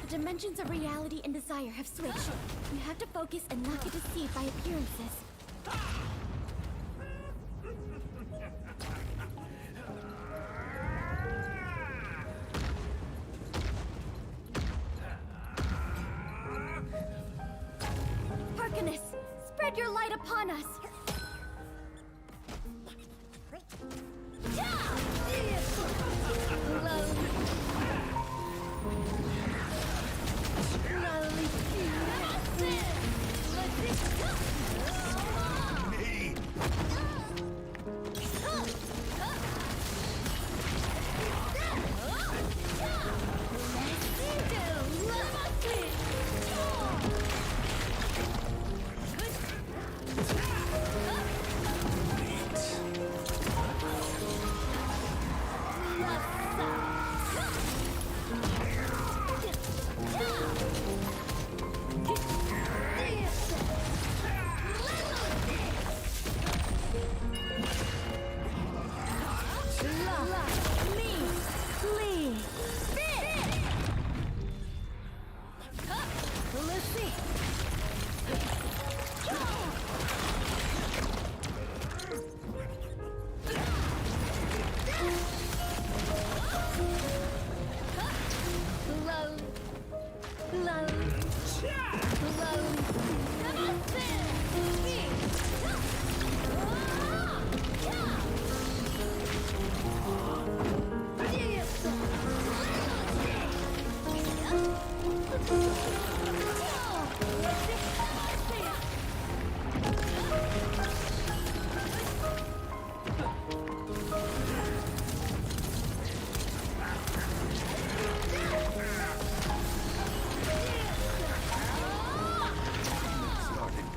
Dimensions of reality and desire have switched. You have to focus and not get deceived by appearances. Harkness, spread your light upon us.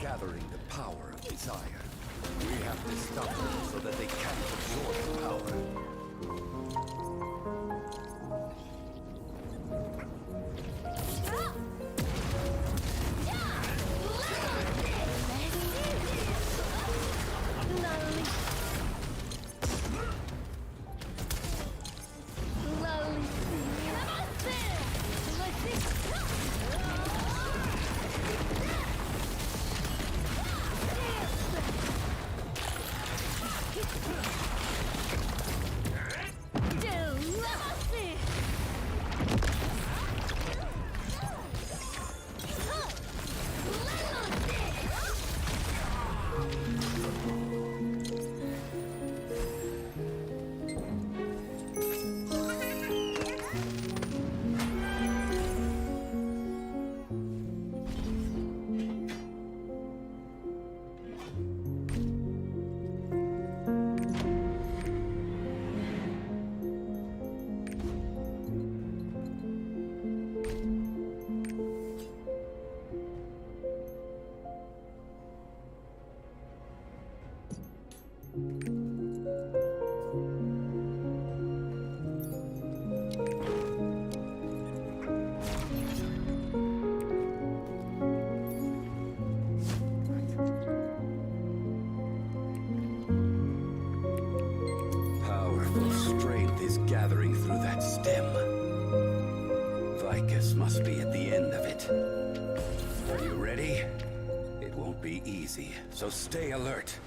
Gathering the power of desire. We have to stop them so that they can't absorb the power. through that stem. Vicus must be at the end of it. Are you ready? It won't be easy, so stay alert.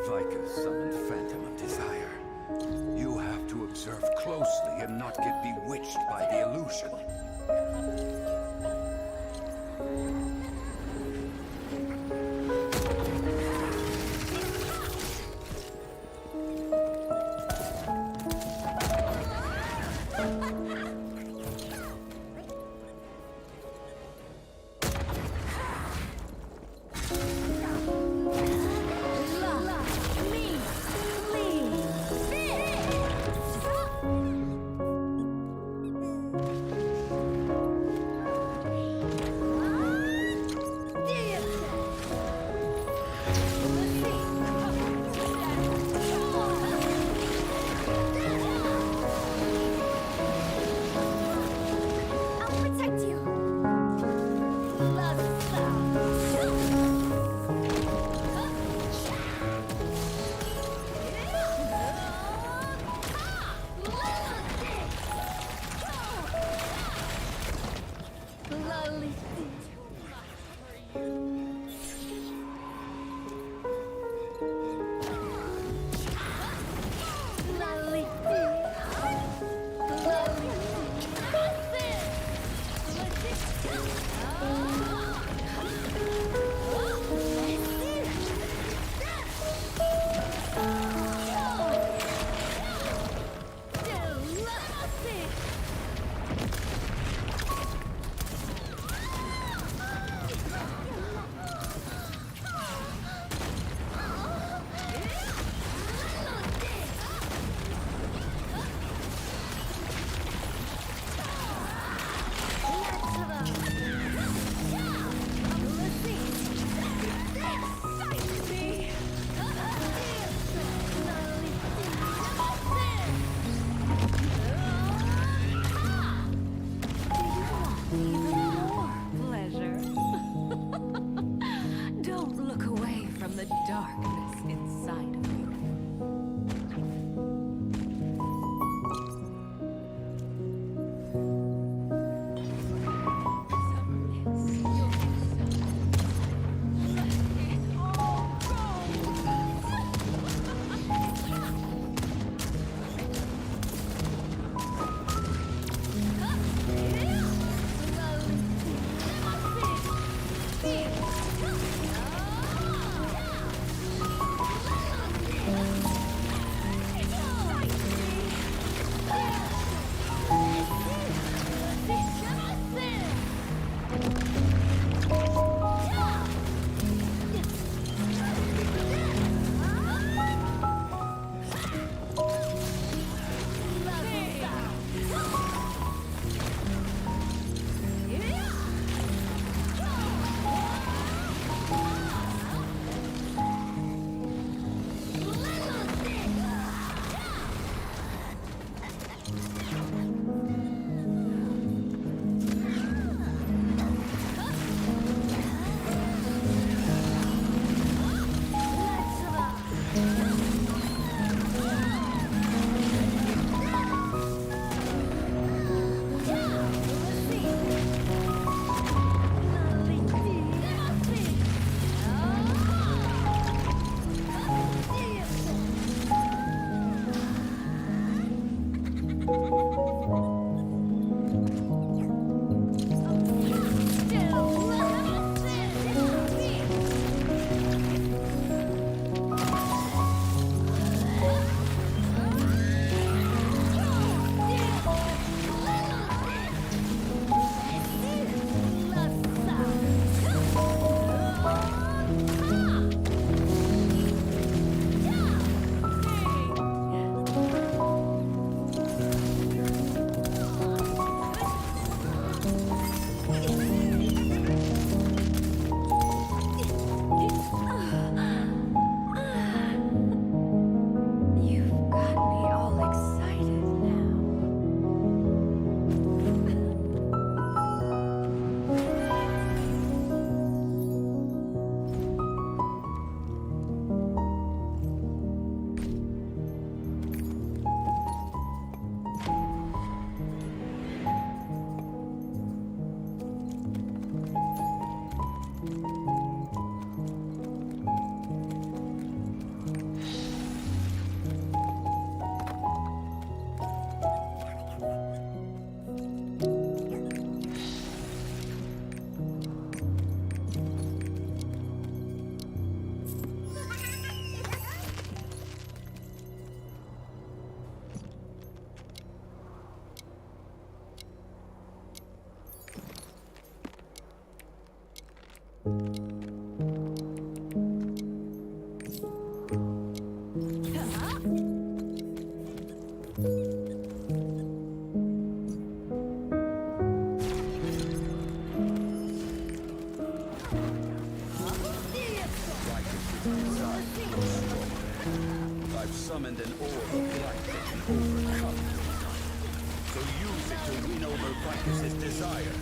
Vicus summoned Phantom of Desire. You have to observe closely and not get bewitched by the illusion. win over Vicus's desire.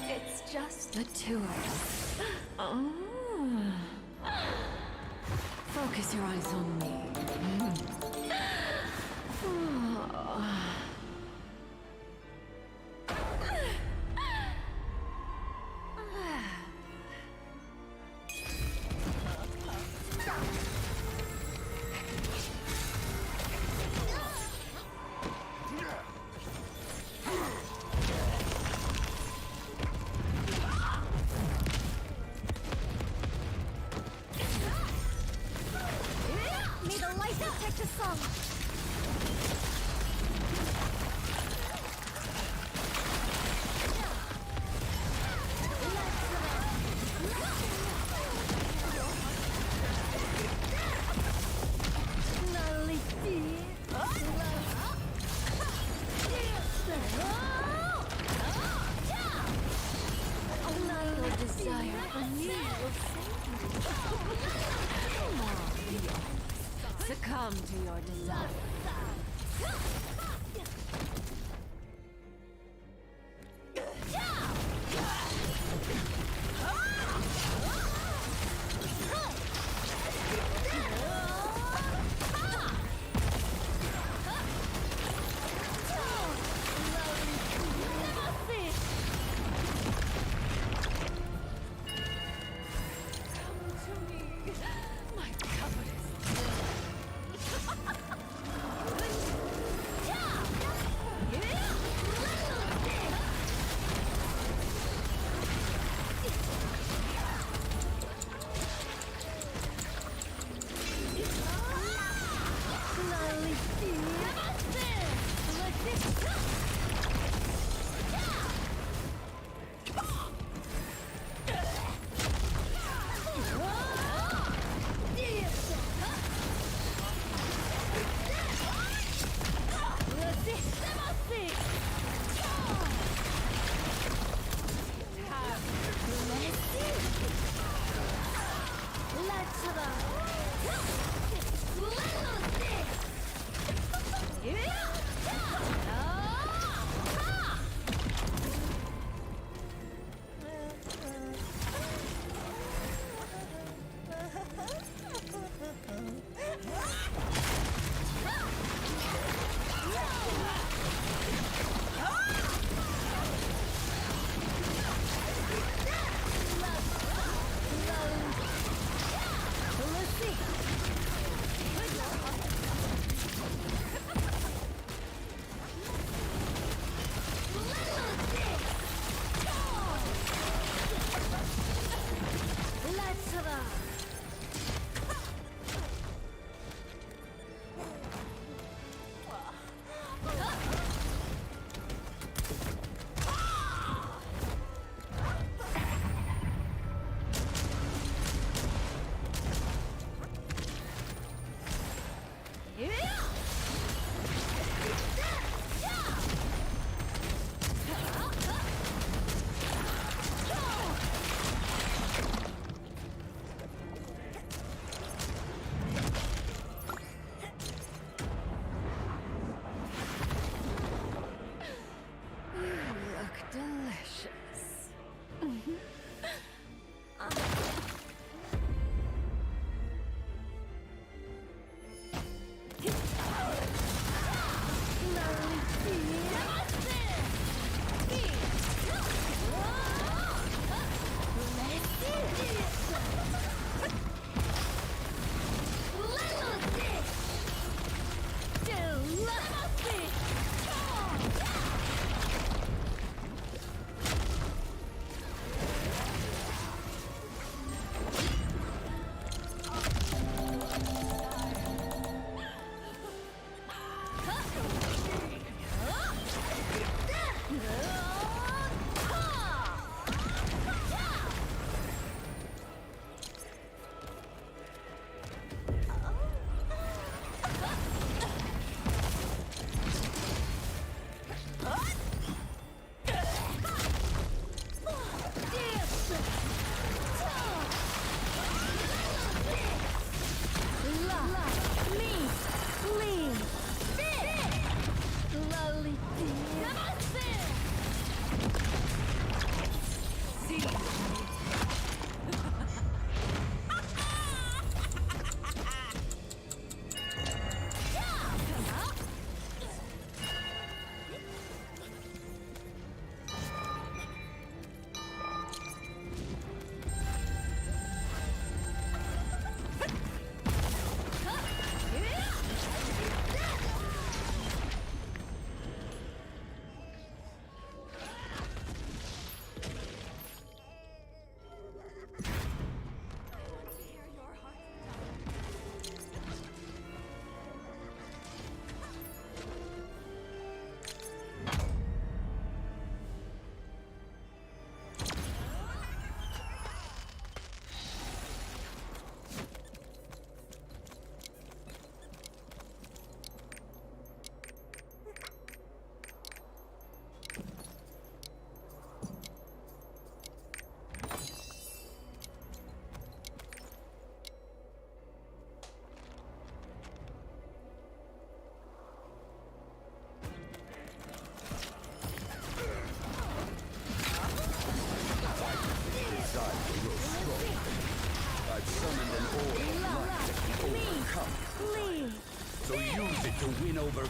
It's just the two of us. Oh. Focus your eyes on me. May the light protect us all. Your desire for me will save you. Come on, Leon. Succumb to your desire. My covenant.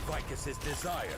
Vicus's desire.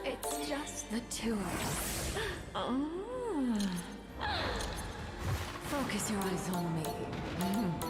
It's just the two of us. Oh. Focus your eyes on me. Oh.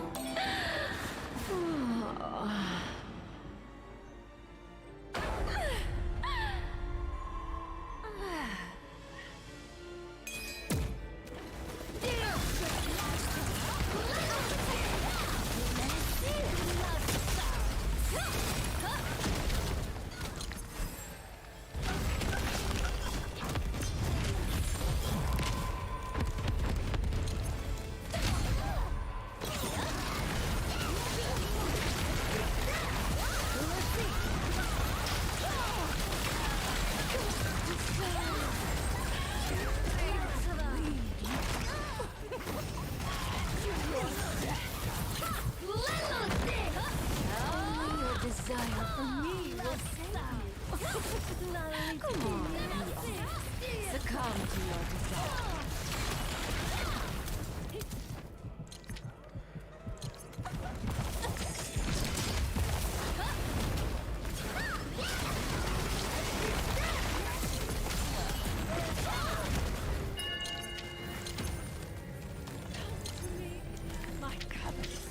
Desire for me will save you. Come on, succumb to your desire. My covenant.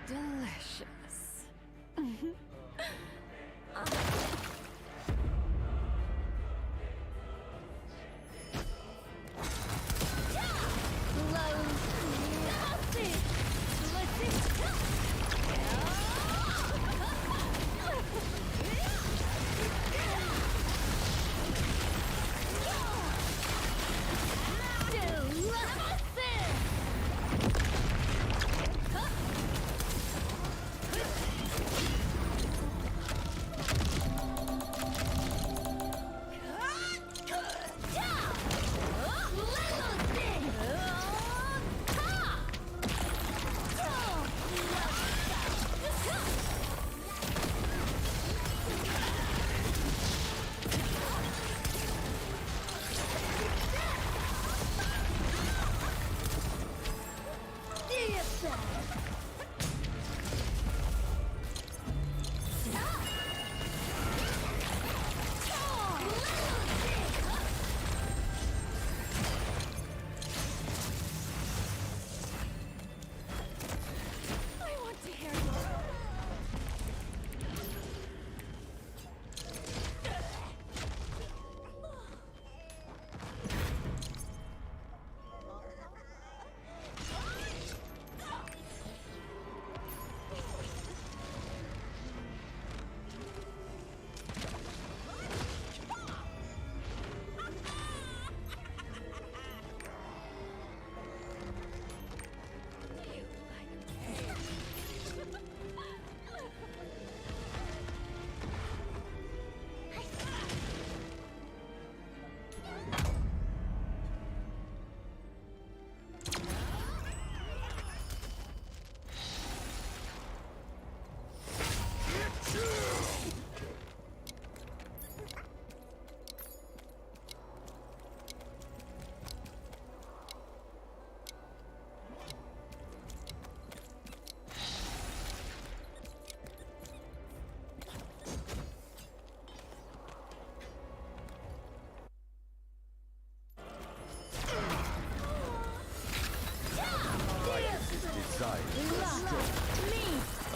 delicious.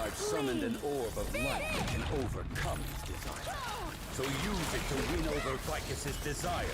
I've summoned an orb of light that can overcome his desire. So use it to win over Vicus's desire.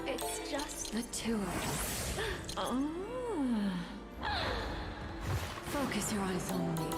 It's just the two of us. Oh. Focus your eyes on me.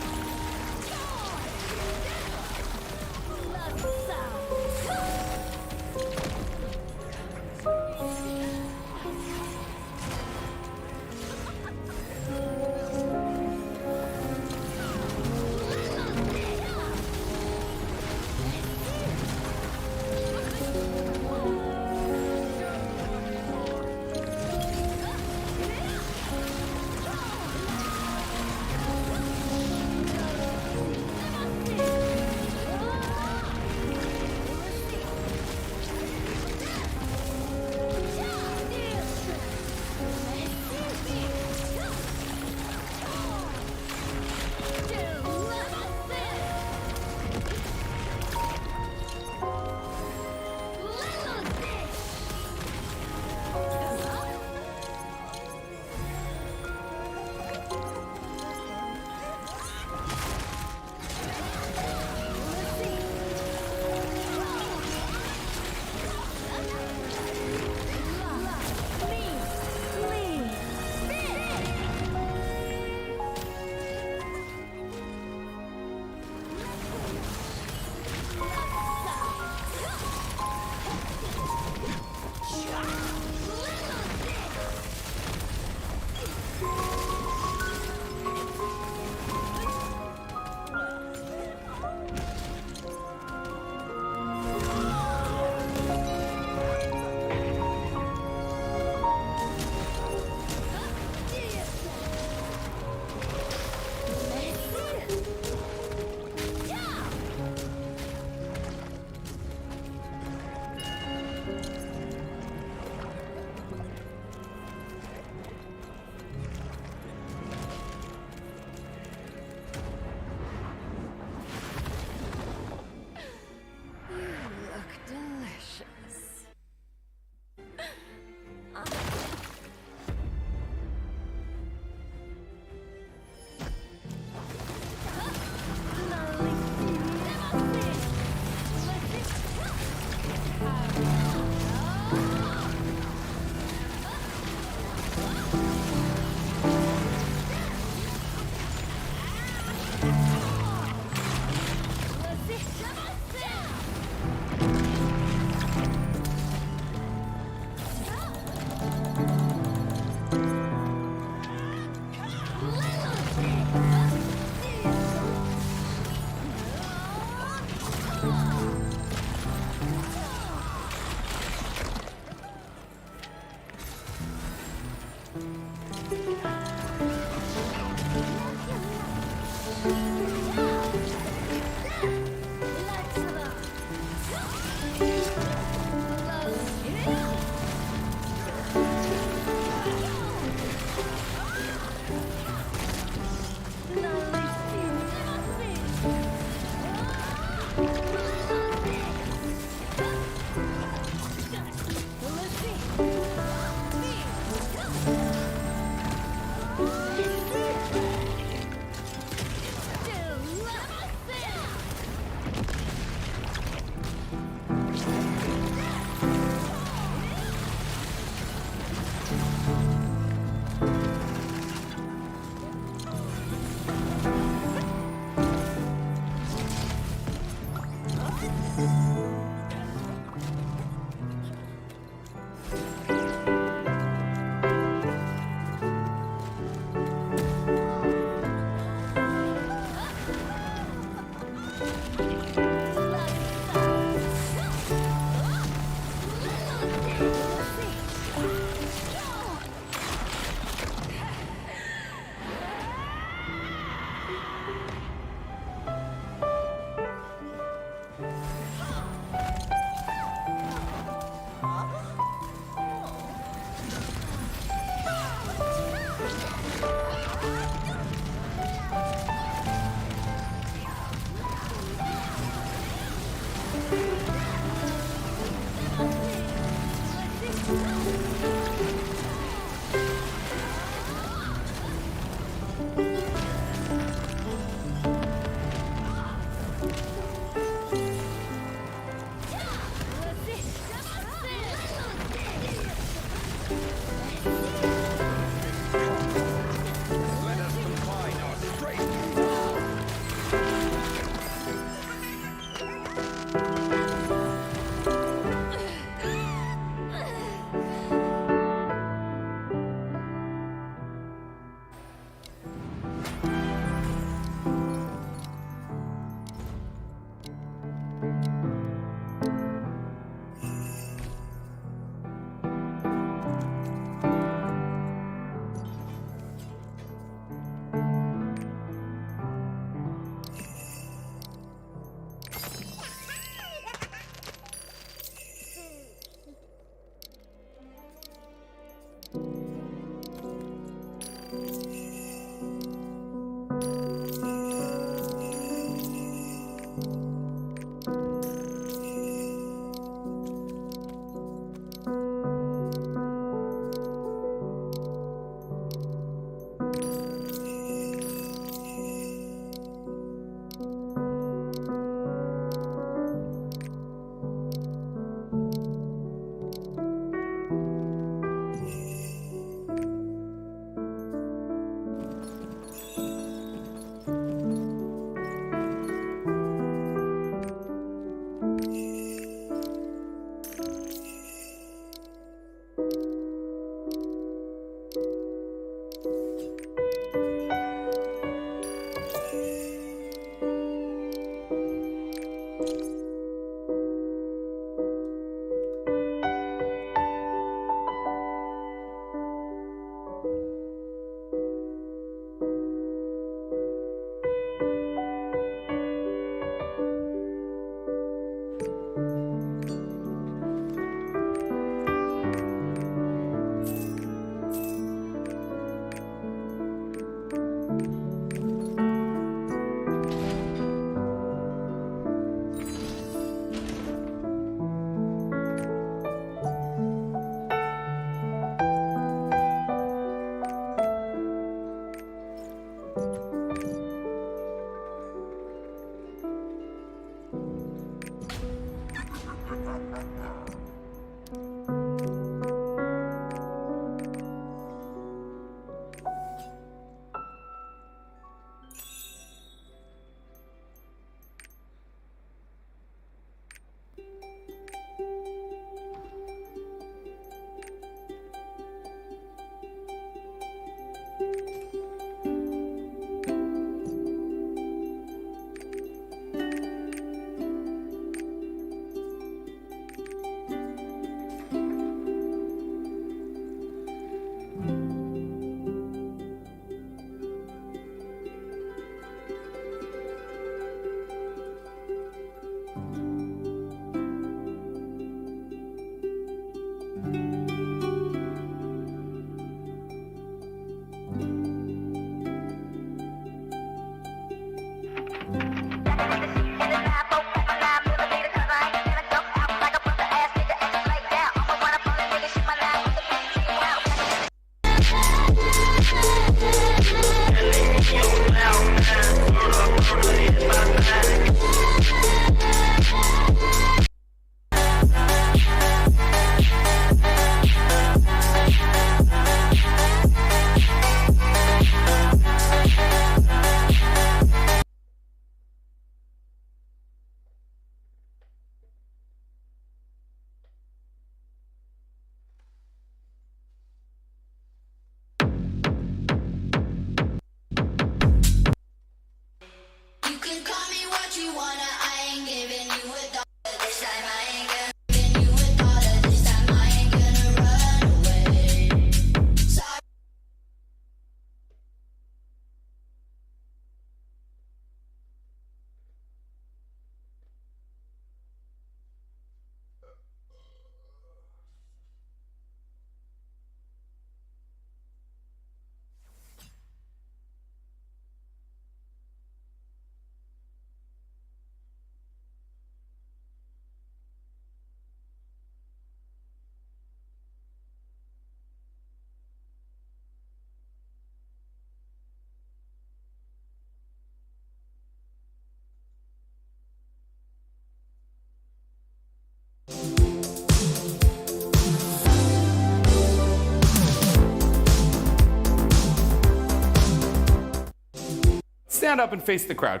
stand up and face the crowd.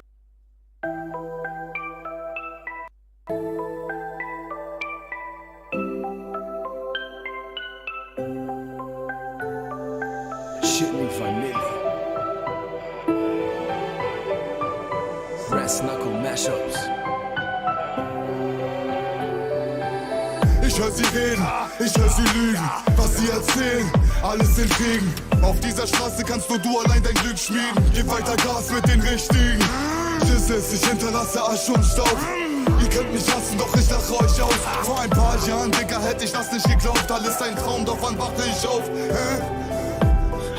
Shit mit Vanille. Brass Knuckle Mashups. Ich hör sie reden, ich hör sie lügen, was sie erzählen, alles sind Kriegen. Auf dieser Straße kannst nur du allein dein Glück schmieden. Gib weiter Gas mit den Richtigen. Das ist, ich hinterlasse Asche und Staub. Ihr könnt mich hassen, doch ich lache euch aus. Vor ein paar Jahren, Digga, hätte ich das nicht geglaubt. Alles ein Traum, doch wann wachte ich auf?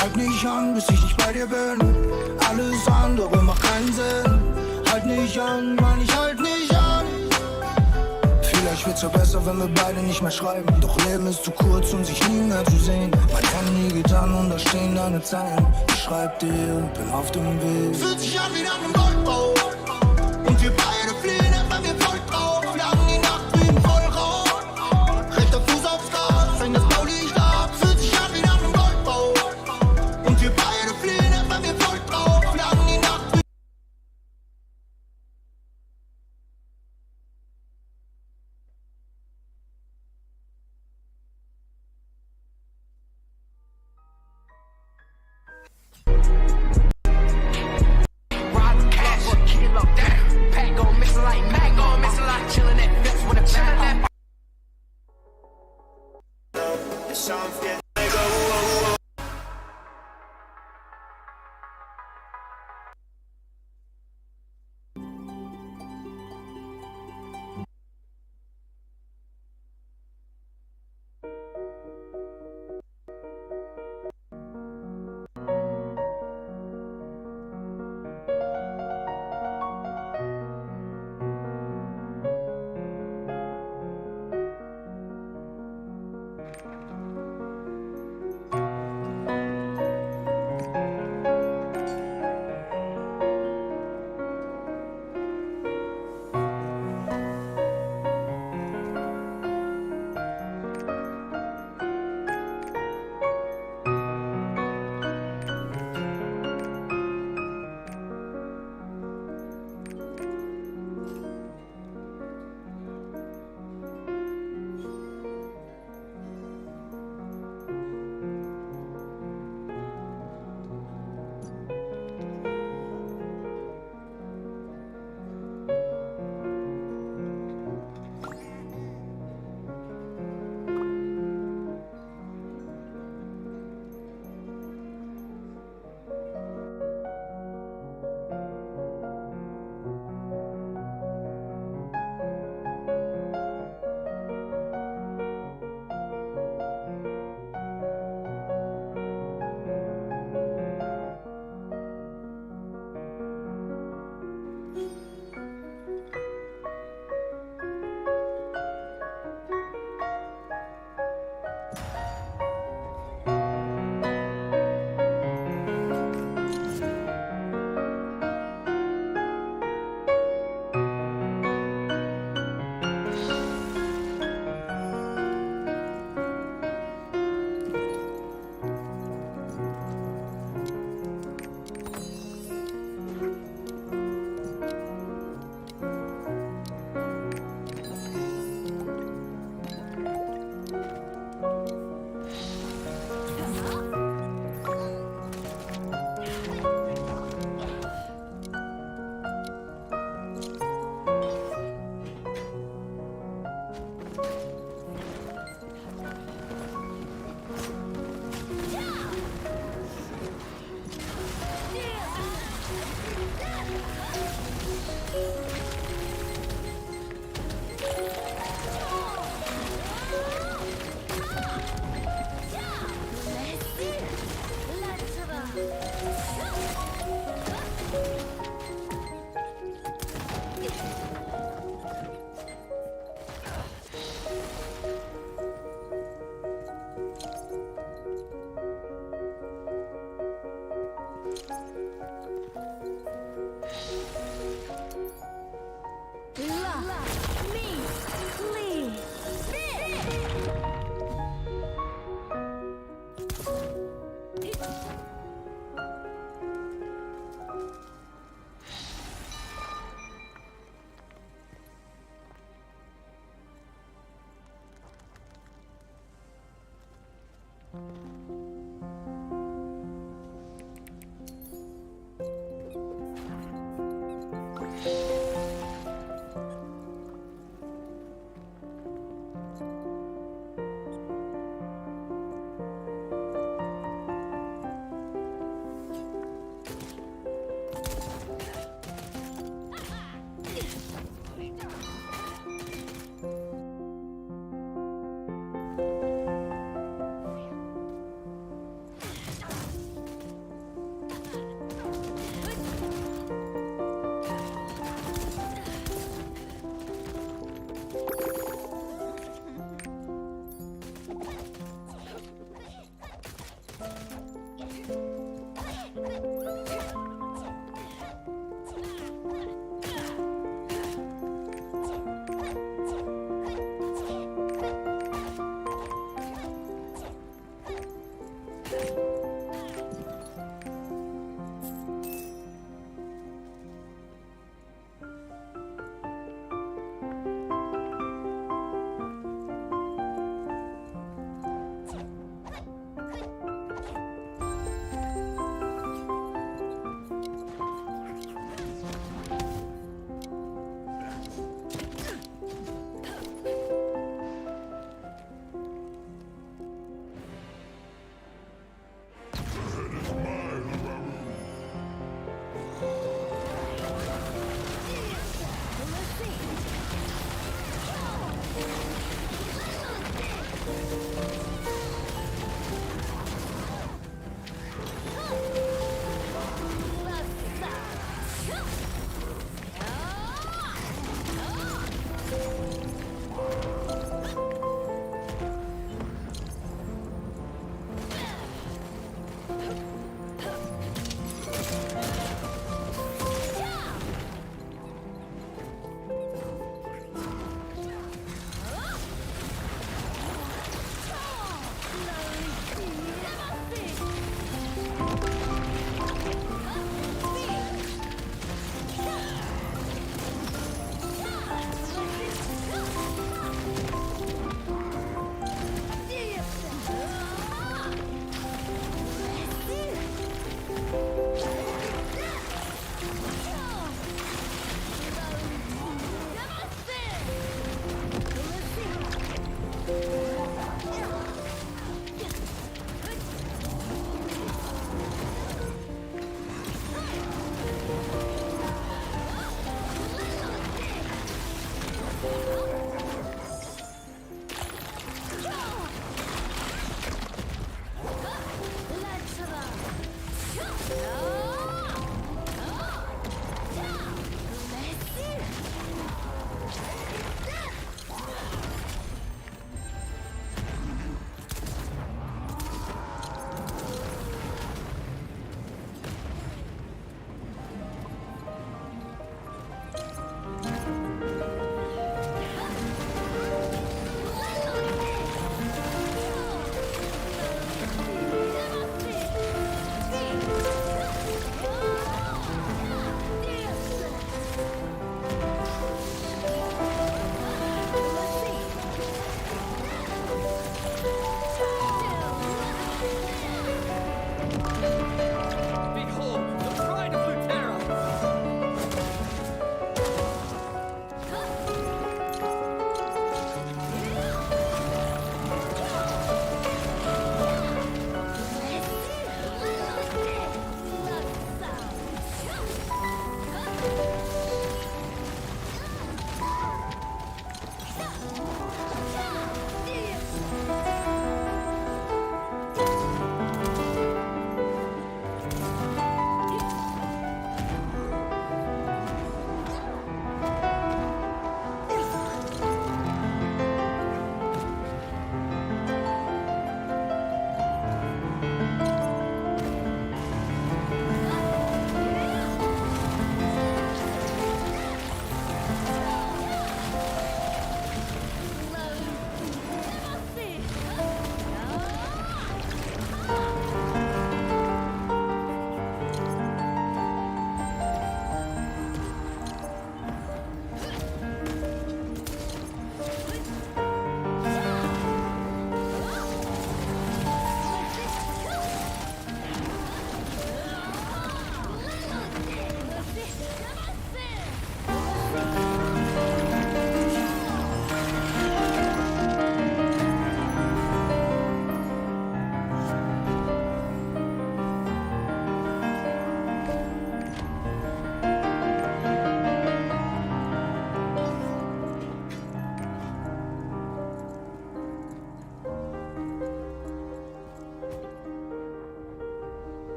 Halt nicht an, bis ich nicht bei dir bin. Alles andere macht keinen Sinn. Halt nicht an, Mann, ich halt nicht an. Vielleicht wird's ja besser, wenn wir beide nicht mehr schreiben. Doch Leben ist zu kurz, um sich nie mehr zu sehen. Mein Handy geht an und da stehen deine Zeilen. Ich schreib dir, bin auf dem Weg. Fühlt sich an wie nach einem Goldbau. Und wir beide fliehen, bei mir voll drauf. Lang die Nacht wie ein Vollrauch. Rechter Fuß aufs Gas, fängt das Blaulicht ab. Fühlt sich an wie nach einem Goldbau. Und wir beide fliehen, bei mir voll drauf. Lang die Nacht wie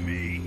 me.